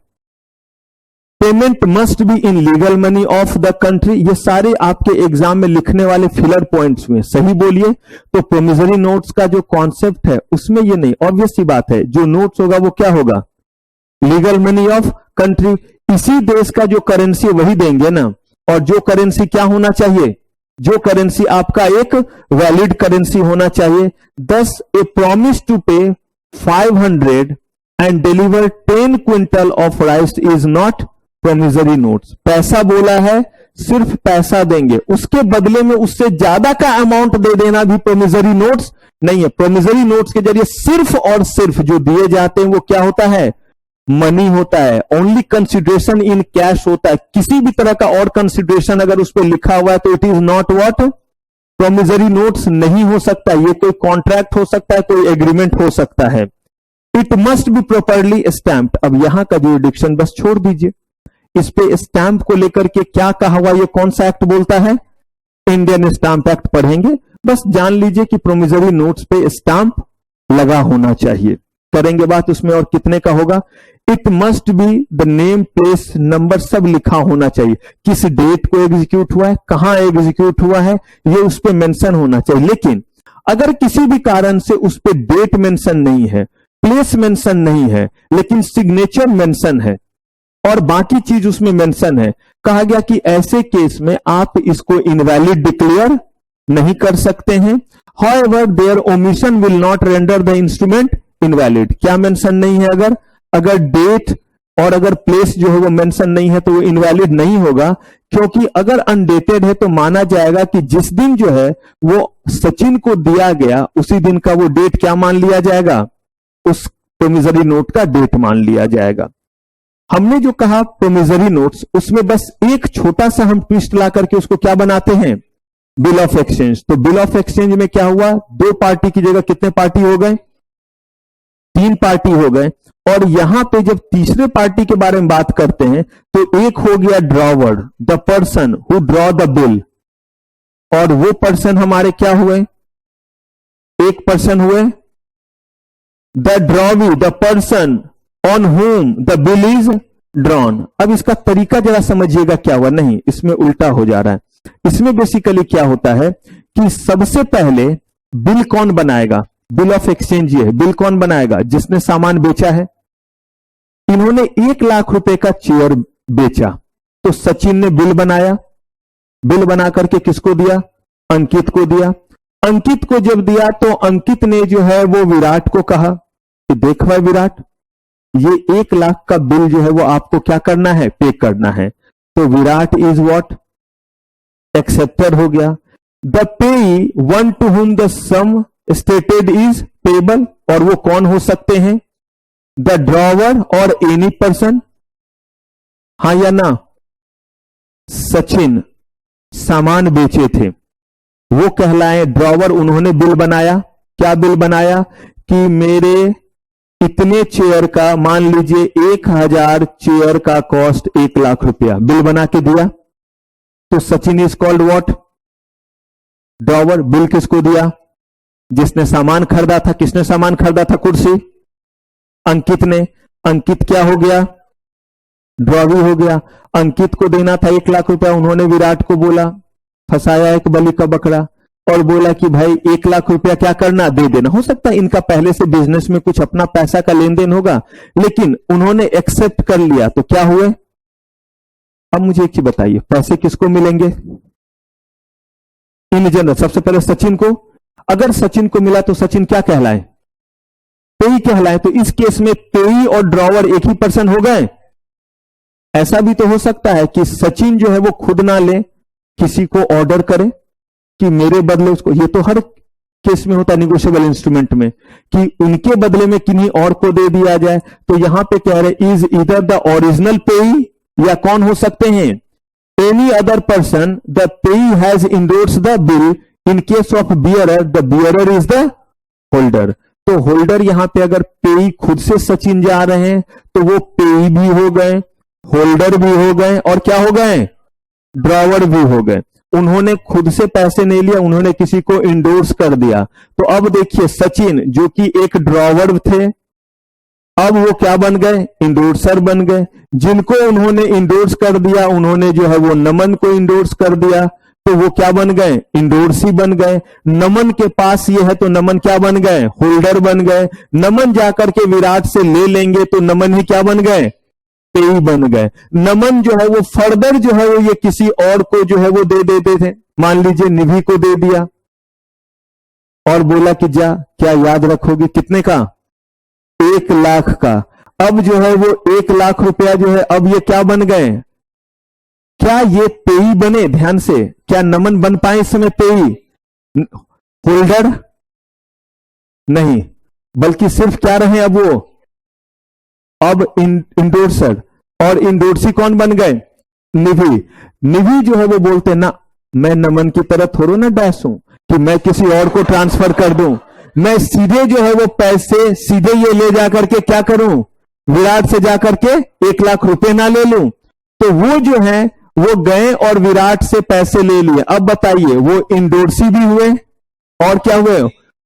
Payment must be in legal money of the country. ये सारे आपके एग्जाम में लिखने वाले फिलर पॉइंट्स हुए, सही बोलिए। तो प्रोमिसरी नोट्स का जो कॉन्सेप्ट है उसमें ये नहीं, ऑब्वियस सी बात है, जो नोट्स होगा वो क्या होगा? Legal money of country. इसी देश का जो करेंसी वही देंगे ना। और जो करेंसी क्या होना चाहिए? जो करेंसी आपका एक वैलिड करेंसी होना चाहिए। 10 ए प्रॉमिस टू पे 500 and deliver 10 quintal of rice is not promissory notes. पैसा बोला है, सिर्फ पैसा देंगे, उसके बदले में उससे ज्यादा का अमाउंट दे देना भी प्रोमिसरी नोट्स नहीं है। प्रोमिसरी नोट्स के जरिए सिर्फ और सिर्फ जो दिए जाते हैं वो क्या होता है? मनी होता है। ओनली कंसिडरेशन इन कैश होता है। किसी भी तरह का और कंसिडरेशन अगर उस पर लिखा हुआ है तो it is not what? Promissory notes नहीं हो सकता। ये कोई कॉन्ट्रैक्ट हो सकता है, कोई एग्रीमेंट हो सकता है। It must be properly stamped. अब यहां का जो एडिक्शन बस छोड़ दीजिए। इस पे स्टैंप को लेकर के क्या कहा हुआ? ये कौन सा एक्ट बोलता है? इंडियन स्टैंप एक्ट पढ़ेंगे। बस जान लीजिए कि प्रोमिसरी नोट्स पे स्टैंप लगा होना चाहिए। करेंगे बात उसमें और कितने का होगा? It must be the name, place, number सब लिखा होना चाहिए। किस डेट को एग्जीक्यूट हुआ है, कहां एग्जीक्यूट हुआ है, ये उस पे मेंशन होना चाहिए। लेकिन अगर किसी भी कारण से उस पे डेट मेंशन नहीं है, प्लेस मेंशन नहीं है, लेकिन सिग्नेचर मेंशन है और बाकी चीज उसमें मेंशन है, कहा गया कि ऐसे केस में आप इसको इनवैलिड डिक्लेयर नहीं कर सकते हैं। However their omission will not render the instrument invalid. क्या मेंशन नहीं है? अगर डेट और अगर प्लेस जो है वो मेंशन नहीं है तो वो इनवैलिड नहीं होगा, क्योंकि अगर अनडेटेड है तो माना जाएगा कि जिस दिन जो है वो सचिन को दिया गया उसी दिन का वो डेट क्या मान लिया जाएगा? उस प्रोमिसरी नोट का डेट मान लिया जाएगा। हमने जो कहा प्रोमिसरी नोट्स, उसमें बस एक छोटा सा हम ट्विस्ट ला करके उसको क्या बनाते हैं? Bill of exchange. तो बिल ऑफ एक्सचेंज में क्या हुआ? 2 पार्टी की जगह कितने पार्टी हो गए? 3 पार्टी हो गए। और यहां पे जब तीसरे पार्टी के बारे में बात करते हैं तो एक हो गया drawer, the person who draw the bill. और वो पर्सन हमारे क्या हुए? एक पर्सन हुए the drawee, the person on home the bill is drawn. अब इसका तरीका जरा समझिएगा क्या हुआ। नहीं, इसमें उल्टा हो जा रहा है। इसमें बेसिकली क्या होता है कि सबसे पहले बिल कौन बनाएगा? बिल ऑफ एक्सचेंज ये है। बिल कौन बनाएगा? जिसने सामान बेचा है। इन्होंने 1 लाख रुपए का चेयर बेचा तो सचिन ने बिल बनाया। बिल बना करके किसको दिया? अंकित को दिया। अंकित को जब दिया तो अंकित ने जो है वो विराट को कहा कि देख भाई विराट, ये 1 लाख का बिल जो है वो आपको क्या करना है? पे करना है। तो विराट इज व्हाट? एक्सेप्टर हो गया। The payee one to whom the sum stated is payable. और वो कौन हो सकते हैं? द ड्रॉवर और एनी पर्सन। हां या ना? सचिन सामान बेचे थे वो कहलाए ड्रॉवर। उन्होंने बिल बनाया। क्या बिल बनाया? कि मेरे इतने चेयर का, मान लीजिए 1000 चेयर का कॉस्ट 1 लाख रुपया, बिल बना के दिया। तो Sachin is called what? Drawer. Bill किसको दिया? जिसने सामान खरीदा था। किसने सामान खरीदा था? कुर्सी। अंकित ने, अंकित क्या हो गया, ड्रॉ भी हो गया। अंकित को देना था 1 लाख रुपया, उन्होंने विराट को बोला, फंसाया एक बलि का बकरा, और बोला कि भाई 1 लाख रुपया क्या करना, दे देना। हो सकता है इनका पहले से बिजनेस में कुछ अपना पैसा का लेन देन होगा, लेकिन उन्होंने एक्सेप्ट कर लिया, तो क्या हुए। अब मुझे एक चीज बताइए, पैसे किसको मिलेंगे इन जनरल। सबसे पहले सचिन को, अगर सचिन को मिला तो सचिन क्या कहलाए, पेई कहलाए। तो इस केस में पेई और ड्रॉवर एक ही पर्सन हो गए। ऐसा भी तो हो सकता है कि सचिन जो है वो खुद ना ले, किसी को ऑर्डर करे कि मेरे बदले उसको, ये तो हर केस में होता है निगोशिएबल इंस्ट्रूमेंट में, कि उनके बदले में किन्हीं और को दे दिया जाए। तो यहां पे कह रहे इज इधर द ओरिजिनल पेई, या कौन हो सकते हैं, any other person, the payee has endorse the bill, in case of bearer the bearer is the holder. तो होल्डर यहां पे अगर पेई खुद से सचिन जा रहे हैं तो वो पेई भी हो गए, होल्डर भी हो गए, और क्या हो गए, ड्रॉवर भी हो गए। उन्होंने खुद से पैसे नहीं लिया, उन्होंने किसी को इंडोर्स कर दिया। तो अब देखिए सचिन जो कि एक ड्रॉवर थे, अब वो क्या बन गए, इंडोर्सर बन गए। जिनको उन्होंने इंडोर्स कर दिया, उन्होंने जो है वो नमन को इंडोर्स कर दिया, तो वो क्या बन गए, इंडोर्सी बन गए। नमन के पास ये है तो नमन क्या बन गए, होल्डर बन गए। नमन जाकर के विराट से ले लेंगे तो नमन ही क्या बन गए, पेई बन गए। नमन जो है वो फर्दर जो है वो ये किसी और को जो है वो दे देते थे, मान लीजिए निधि को दे दिया और बोला कि जा, क्या याद रखोगे कितने का, 1 लाख का। अब जो है वो 1 लाख रुपया जो है, अब ये क्या बन गए, क्या ये पेई बने, ध्यान से, क्या नमन बन पाए इस समय पेई, होल्डर नहीं, बल्कि सिर्फ क्या रहे अब वो, अब इंडोर्सर। और इंडोर्सी कौन बन गए, निधि। निधि जो है वो बोलते ना, मैं नमन की तरह थोड़ा ना डैश हूं कि मैं किसी और को ट्रांसफर कर दूं, मैं सीधे जो है वो पैसे सीधे ये ले जाकर के क्या करूं, विराट से जाकर के 1 लाख रुपए ना ले लूं। तो वो जो है वो गए और विराट से पैसे ले लिए। अब बताइए, वो इंडोर्सी भी हुए और क्या हुए,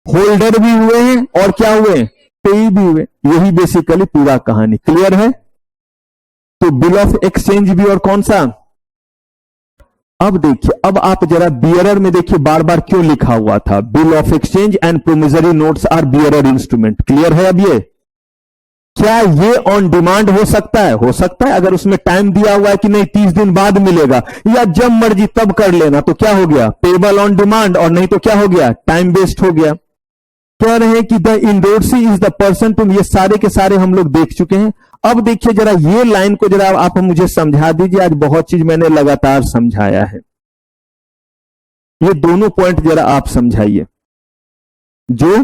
होल्डर भी हुए हैं, और क्या हुए, पेई भी हुए। यही बेसिकली पूरा कहानी, क्लियर है। तो बिल ऑफ एक्सचेंज भी, और कौन सा। अब देखिए, अब आप जरा बियरर में देखिए बार बार क्यों लिखा हुआ था, bill of exchange and promissory notes are bearer instrument. Clear है। अब ये क्या ये ऑन डिमांड हो सकता है, हो सकता है, अगर उसमें टाइम दिया हुआ है कि नहीं 30 दिन बाद मिलेगा या जब मर्जी तब कर लेना, तो क्या हो गया, पेबल ऑन डिमांड, और नहीं तो क्या हो गया, टाइम वेस्ट हो गया। कह रहे हैं कि the endorsee is the person to, ये सारे के सारे हम लोग देख चुके हैं। अब देखिए जरा ये लाइन को जरा आप मुझे समझा दीजिए, आज बहुत चीज मैंने लगातार समझाया है, ये दोनों पॉइंट जरा आप समझाइए। जो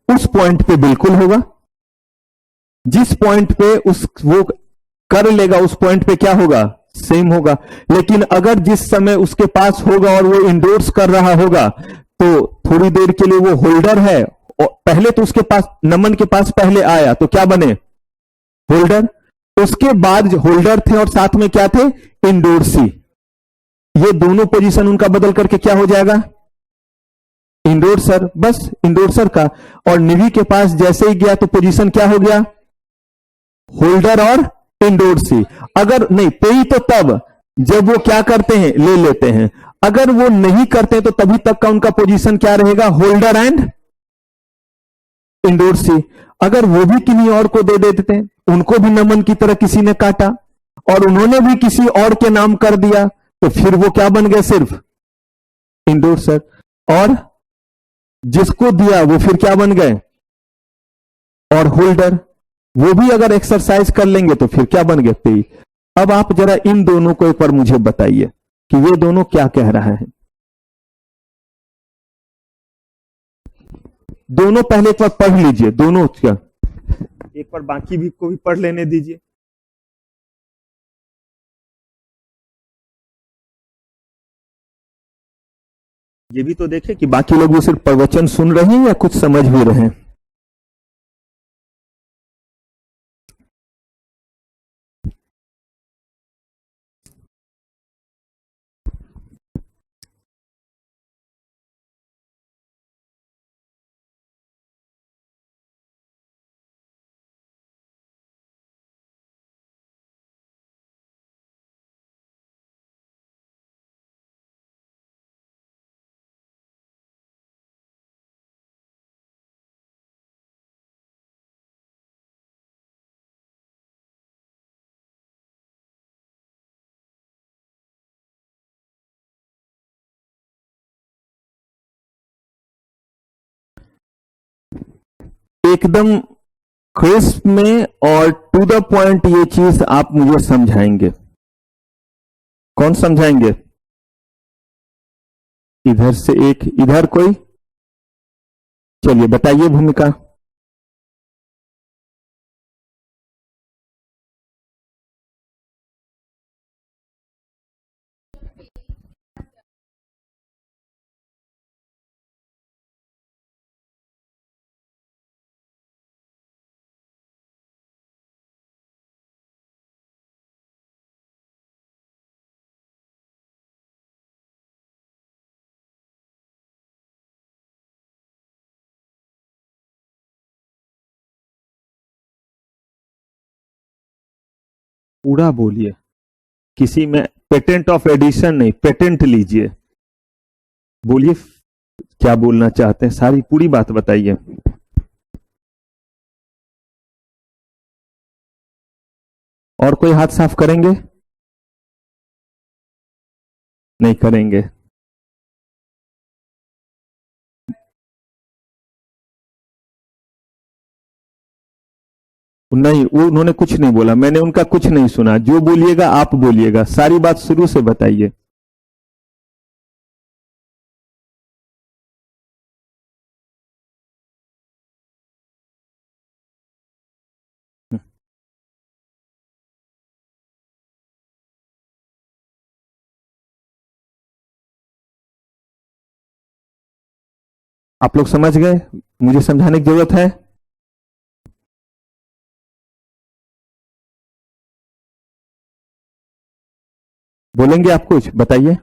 उस पॉइंट पे बिल्कुल होगा, जिस पॉइंट पे उस वो कर लेगा उस पॉइंट पे क्या होगा, सेम होगा। लेकिन अगर जिस समय उसके पास होगा और वो इंडोर्स कर रहा होगा, तो थोड़ी देर के लिए वो होल्डर है, और पहले तो उसके पास, नमन के पास पहले आया तो क्या बने, होल्डर। उसके बाद होल्डर थे और साथ में क्या थे, इंडोर्सी। ये दोनों पोजीशन उनका बदल करके क्या हो जाएगा, इंडोर्सर, बस इंडोर्सर का। और निधि के पास जैसे ही गया तो पोजीशन क्या हो गया, होल्डर और इंडोर्सी। अगर नहीं, पेई तो तब जब वो क्या करते हैं, ले लेते हैं। अगर वो नहीं करते तो तभी तक का उनका पोजीशन क्या रहेगा, होल्डर एंड इंडोर्सी। अगर वो भी किन्हीं और को दे देते हैं, उनको भी नमन की तरह किसी ने काटा और उन्होंने भी किसी और के नाम कर दिया, तो फिर वो क्या बन गए, सिर्फ इंडोर्सर। और जिसको दिया वो फिर क्या बन गए, और होल्डर। वो भी अगर एक्सरसाइज कर लेंगे तो फिर क्या बन गए, पेई। अब आप जरा इन दोनों को एक बार मुझे बताइए कि ये दोनों क्या कह रहा है। दोनों पहले एक बार पढ़ लीजिए, दोनों क्या, एक बार बाकी भी को भी पढ़ लेने दीजिए। ये भी तो देखें कि बाकी लोग भी सिर्फ प्रवचन सुन रहे हैं या कुछ समझ भी रहे हैं। एकदम क्रिस्प में और टू द पॉइंट ये चीज आप मुझे समझाएंगे। कौन समझाएंगे? इधर से एक, इधर कोई? चलिए बताइए भूमिका। पूरा बोलिए, किसी में पेटेंट ऑफ एडिशन नहीं, पेटेंट लीजिए। बोलिए क्या बोलना चाहते हैं, सारी पूरी बात बताइए। और कोई हाथ साफ करेंगे? नहीं करेंगे। नहीं, वो उन्होंने कुछ नहीं बोला, मैंने उनका कुछ नहीं सुना। जो बोलिएगा आप बोलिएगा, सारी बात शुरू से बताइए। आप लोग समझ गए? मुझे समझाने की जरूरत है? बोलेंगे आप कुछ? बताइए।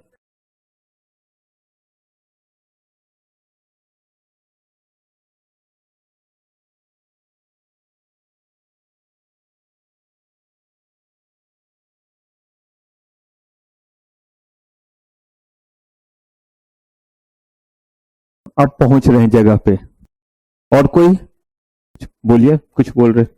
अब पहुंच रहे हैं जगह पे। और कोई? बोलिए, कुछ बोल रहे।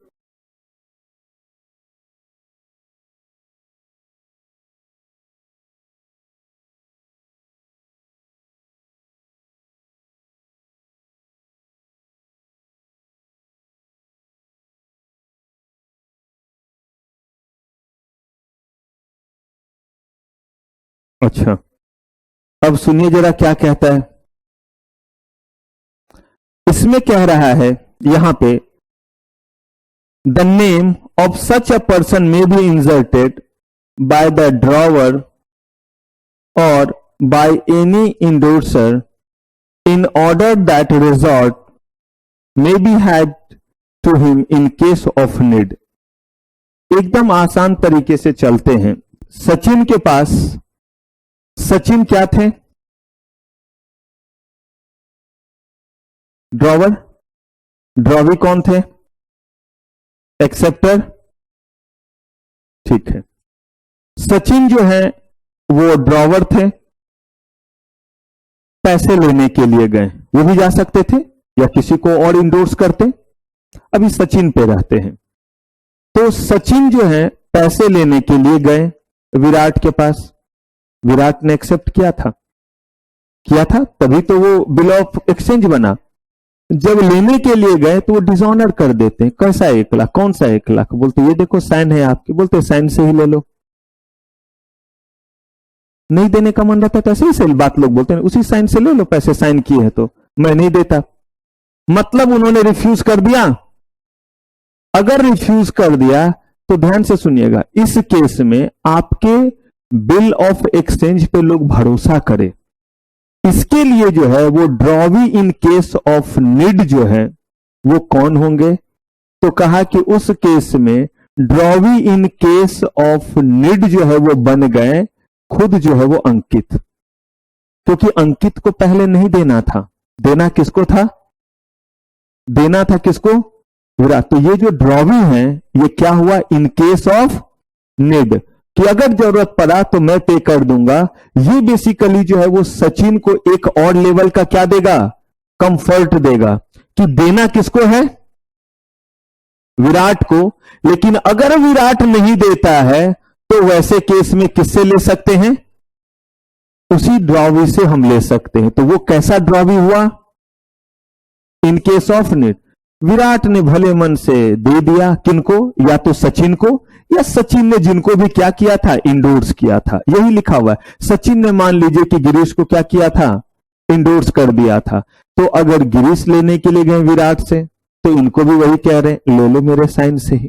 अच्छा, अब सुनिए जरा क्या कहता है। इसमें कह रहा है यहां पे, the name of such a person may be inserted by the drawer और by any indorser in order that resort may be had to him in case of need। एकदम आसान तरीके से चलते हैं। सचिन के पास, सचिन क्या थे? ड्रॉवर। ड्रॉवी कौन थे? एक्सेप्टर। ठीक है, सचिन जो है वो ड्रॉवर थे, पैसे लेने के लिए गए। वो भी जा सकते थे या किसी को और इंडोर्स करते। अभी सचिन पे रहते हैं। तो सचिन जो है पैसे लेने के लिए गए विराट के पास। विराट ने एक्सेप्ट किया था, तभी तो वो बिल ऑफ एक्सचेंज बना। जब लेने के लिए गए तो वो डिसऑनर कर देते हैं। कैसा 1 लाख? कौन सा 1 लाख? बोलते ये देखो साइन है आपके। बोलते साइन से ही ले लो। नहीं देने का मन रहता तो ऐसे ही से बात लोग बोलते हैं, उसी साइन से ले लो पैसे, साइन किए हैं तो। मैं नहीं देता, मतलब उन्होंने रिफ्यूज कर दिया। अगर रिफ्यूज कर दिया तो ध्यान से सुनिएगा, इस केस में आपके बिल ऑफ एक्सचेंज पे लोग भरोसा करें। इसके लिए जो है वो drawee in case of need जो है वो कौन होंगे? तो कहा कि उस केस में drawee in case of need जो है वो बन गए खुद जो है वो अंकित, क्योंकि अंकित को पहले नहीं देना था। देना किसको था? देना था किसको? विराट। तो ये जो ड्रॉवी है ये क्या हुआ? इन केस ऑफ नीड, कि अगर जरूरत पड़ा तो मैं पे कर दूंगा। ये बेसिकली जो है वो सचिन को एक और लेवल का क्या देगा? कंफर्ट देगा कि देना किसको है? विराट को। लेकिन अगर विराट नहीं देता है तो वैसे केस में किससे ले सकते हैं? उसी ड्रॉवी से हम ले सकते हैं। तो वो कैसा ड्रॉवी हुआ? इन केस ऑफ नीड। विराट ने भले मन से दे दिया, किनको? या तो सचिन को, या सचिन ने जिनको भी क्या किया था, इंडोर्स किया था। यही लिखा हुआ है। सचिन ने मान लीजिए कि गिरीश को क्या किया था, इंडोर्स कर दिया था। तो अगर गिरीश लेने के लिए गए विराट से, तो इनको भी वही कह रहे हैं, ले लो मेरे साइन से ही।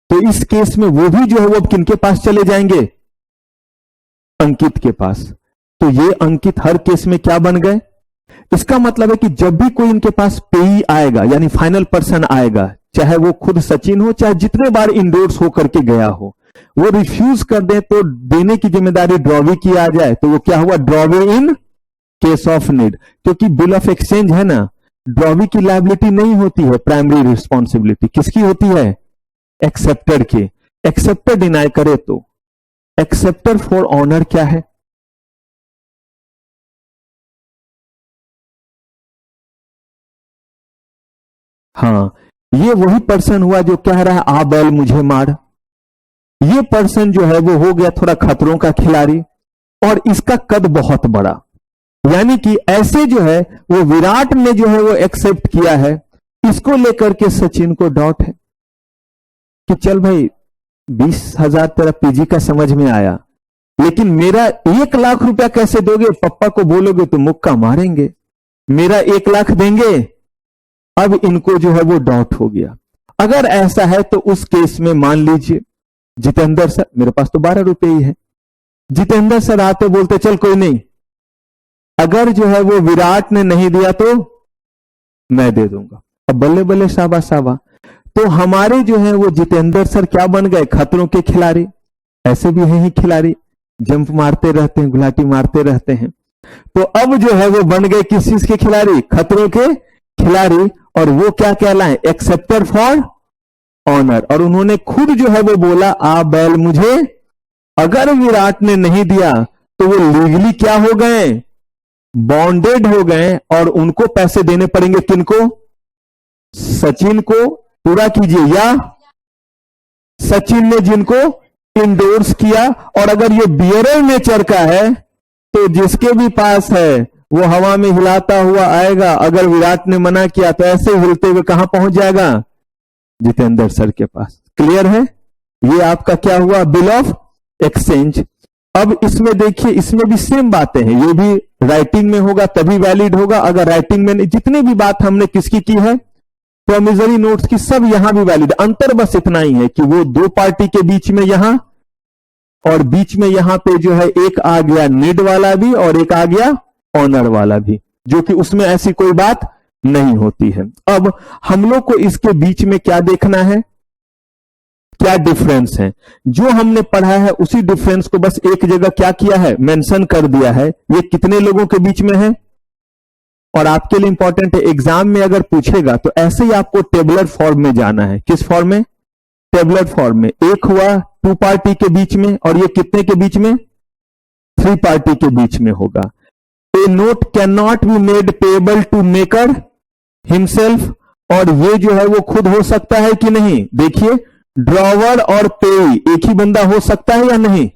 तो इस केस में वो भी जो है वो अब किनके पास चले जाएंगे, अंकित के पास। तो ये अंकित हर केस में क्या बन गए? इसका मतलब है कि जब भी कोई इनके पास पेई आएगा, यानी फाइनल पर्सन आएगा, चाहे वो खुद सचिन हो, चाहे जितने बार इंडोर्स होकर के गया हो, वो रिफ्यूज कर दे तो देने की जिम्मेदारी ड्रॉवी की आ जाए, तो वो क्या हुआ, drawee in case of need. क्योंकि बिल ऑफ एक्सचेंज है ना, ड्रॉवी की लायबिलिटी नहीं होती है, प्राइमरी रिस्पॉन्सिबिलिटी किसकी होती है, एक्सेप्टर की। एक्सेप्टर डिनाई करे तो एक्सेप्टर फॉर ऑनर क्या है, हाँ, ये वही पर्सन हुआ जो कह रहा है आ बैल मुझे मार। ये पर्सन जो है वो हो गया थोड़ा खतरों का खिलाड़ी, और इसका कद बहुत बड़ा, यानी कि ऐसे जो है वो विराट ने जो है वो एक्सेप्ट किया है। इसको लेकर के सचिन को डाउट है कि चल भाई 20,000 तेरा पीजी का समझ में आया, लेकिन मेरा 1 लाख रुपया कैसे दोगे? पप्पा को बोलोगे तो मुक्का मारेंगे, मेरा 1 लाख देंगे? अब इनको जो है वो डाउट हो गया। अगर ऐसा है तो उस केस में मान लीजिए जितेंद्र सर, मेरे पास तो 12 रुपए ही है, जितेंद्र सर आते बोलते चल कोई नहीं, अगर जो है वो विराट ने नहीं दिया तो मैं दे दूंगा। अब बल्ले बल्ले शाबा शाबा, तो हमारे जो है वो जितेंद्र सर क्या बन गए, खतरों के खिलाड़ी। ऐसे भी हैं ही खिलाड़ी, जंप मारते रहते हैं, गुलाटी मारते रहते हैं। तो अब जो है वो बन गए किस चीज के खिलाड़ी, खतरों के खिलाड़ी। और वो क्या कहलाए, एक्सेप्टर फॉर ऑनर। और उन्होंने खुद जो है वो बोला आ बैल मुझे, अगर विराट ने नहीं दिया तो वो लीगली क्या हो गए, बॉन्डेड हो गए, और उनको पैसे देने पड़ेंगे किनको, सचिन को। पूरा कीजिए, या सचिन ने जिनको इंडोर्स किया। और अगर ये बियरर नेचर का है तो जिसके भी पास है वो हवा में हिलाता हुआ आएगा। अगर विराट ने मना किया तो ऐसे हिलते हुए कहां पहुंच जाएगा, जितेंद्र सर के पास। क्लियर है? ये आपका क्या हुआ, बिल ऑफ एक्सचेंज। अब इसमें देखिए, इसमें भी सेम बातें हैं, ये भी राइटिंग में होगा तभी वैलिड होगा। अगर राइटिंग में नहीं, जितनी भी बात हमने किसकी की है, प्रोमिसरी नोट्स की, सब यहां भी वैलिड। अंतर बस इतना ही है कि वो दो पार्टी के बीच में यहां, और बीच में यहां पे जो है एक आ गया नीड वाला भी और एक आ गया ऑनर वाला भी, जो कि उसमें ऐसी कोई बात नहीं होती है। अब हम लोग को इसके बीच में क्या देखना है, क्या डिफरेंस है। जो हमने पढ़ा है उसी डिफरेंस को बस एक जगह क्या किया है, मेंशन कर दिया है। ये कितने लोगों के बीच में है, और आपके लिए इंपॉर्टेंट है, एग्जाम में अगर पूछेगा तो ऐसे ही आपको टेबुलर फॉर्म में जाना है। किस फॉर्म में, टेबुलर फॉर्म में। एक हुआ 2 पार्टी के बीच में, और ये कितने के बीच में, 3 पार्टी के बीच में होगा। A note can not be made payable to maker himself, और ये जो है वो खुद हो सकता है कि नहीं। देखिए, ड्रॉवर और पेई एक ही बंदा हो सकता है या नहीं,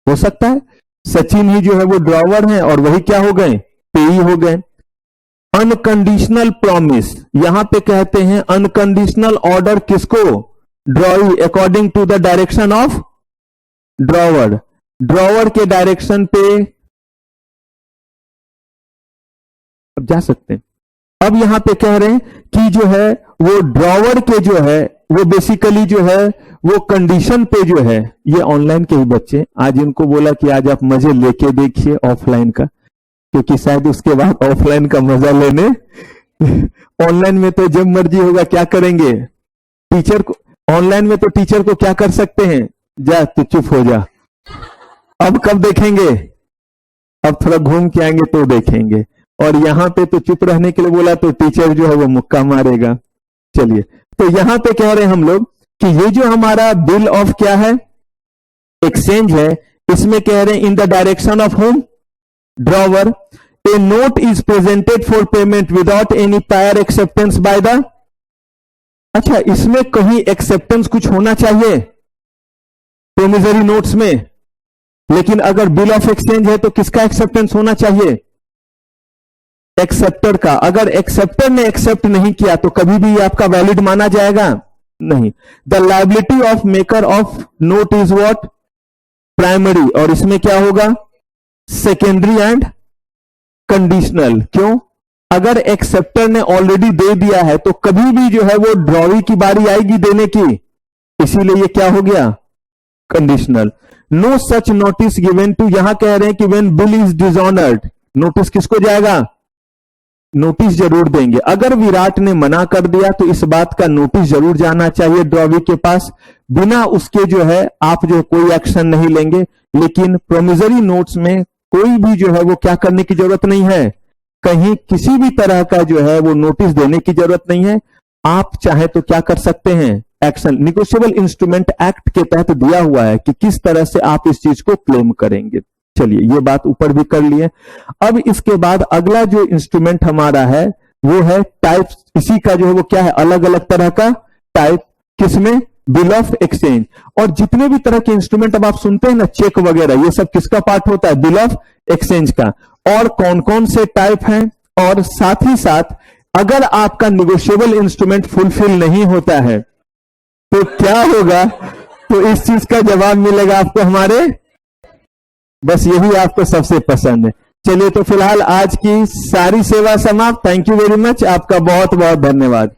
हो सकता है। सचिन ही जो है वो ड्रॉवर है और वही क्या हो गए, पेई हो गए। अनकंडीशनल प्रॉमिस, यहां पे कहते हैं अनकंडीशनल ऑर्डर किसको, drawee, according to the direction of drawer. Drawer के डायरेक्शन पे अब जा सकते हैं। अब यहां पे कह रहे हैं कि जो है वो ड्रॉवर के जो है वो बेसिकली जो है वो कंडीशन पे जो है, ये ऑनलाइन के ही बच्चे, आज इनको बोला कि आज आप मजे लेके देखिए ऑफलाइन का, क्योंकि शायद उसके बाद ऑफलाइन का मजा लेने ऑनलाइन में तो जब मर्जी होगा क्या करेंगे, टीचर को, ऑनलाइन में तो टीचर को क्या कर सकते हैं, जा तू चुप हो जा। अब कब देखेंगे, अब थोड़ा घूम के आएंगे तो देखेंगे। और यहां पे तो चुप रहने के लिए बोला तो टीचर जो है वो मुक्का मारेगा। चलिए, तो यहां पे कह रहे हैं हम लोग कि ये जो हमारा बिल ऑफ क्या है, एक्सचेंज है, इसमें कह रहे हैं in the direction of home, drawer, A note is presented for payment without any prior acceptance by the. अच्छा, इसमें कहीं एक्सेप्टेंस कुछ होना चाहिए प्रोमिसरी नोट्स में, लेकिन अगर बिल ऑफ एक्सचेंज है तो किसका एक्सेप्टेंस होना चाहिए, एक्सेप्टर का। अगर एक्सेप्टर ने एक्सेप्ट नहीं किया तो कभी भी आपका वैलिड माना जाएगा नहीं। The liability of maker of note is what, primary, और इसमें क्या होगा, सेकेंडरी एंड कंडीशनल। क्यों? अगर एक्सेप्टर ने ऑलरेडी दे दिया है तो कभी भी जो है वो ड्रॉवी की बारी आएगी देने की, इसीलिए ये क्या हो गया, conditional. No such notice given to, यहां कह रहे हैं कि when bill is dishonoured, notice किसको जाएगा, नोटिस जरूर देंगे। अगर विराट ने मना कर दिया तो इस बात का नोटिस जरूर जाना चाहिए ड्रॉवी के पास, बिना उसके जो है आप जो कोई एक्शन नहीं लेंगे। लेकिन प्रोमिजरी नोट्स में कोई भी जो है वो क्या करने की जरूरत नहीं है, कहीं किसी भी तरह का जो है वो नोटिस देने की जरूरत नहीं है। आप चाहे तो क्या कर सकते हैं, एक्शन निगोशिएबल इंस्ट्रूमेंट एक्ट के तहत दिया हुआ है कि किस तरह से आप इस चीज को क्लेम करेंगे। चलिए ये बात ऊपर भी कर लिए। अब इसके बाद अगला जो इंस्ट्रूमेंट हमारा है वो है टाइप, इसी का जो है वो क्या है, अलग अलग तरह का टाइप, किसमें, बिल ऑफ एक्सचेंज। और जितने भी तरह के इंस्ट्रूमेंट अब आप सुनते हैं ना, चेक वगैरह, ये सब किसका पार्ट होता है, बिल ऑफ एक्सचेंज का। और कौन कौन से टाइप हैं, और साथ ही साथ अगर आपका निगोशिएबल इंस्ट्रूमेंट फुलफिल नहीं होता है तो क्या होगा, तो इस चीज का जवाब मिलेगा आपको हमारे, बस यही आपको सबसे पसंद है। चलिए तो फिलहाल आज की सारी सेवा समाप्त। थैंक यू वेरी मच, आपका बहुत बहुत धन्यवाद।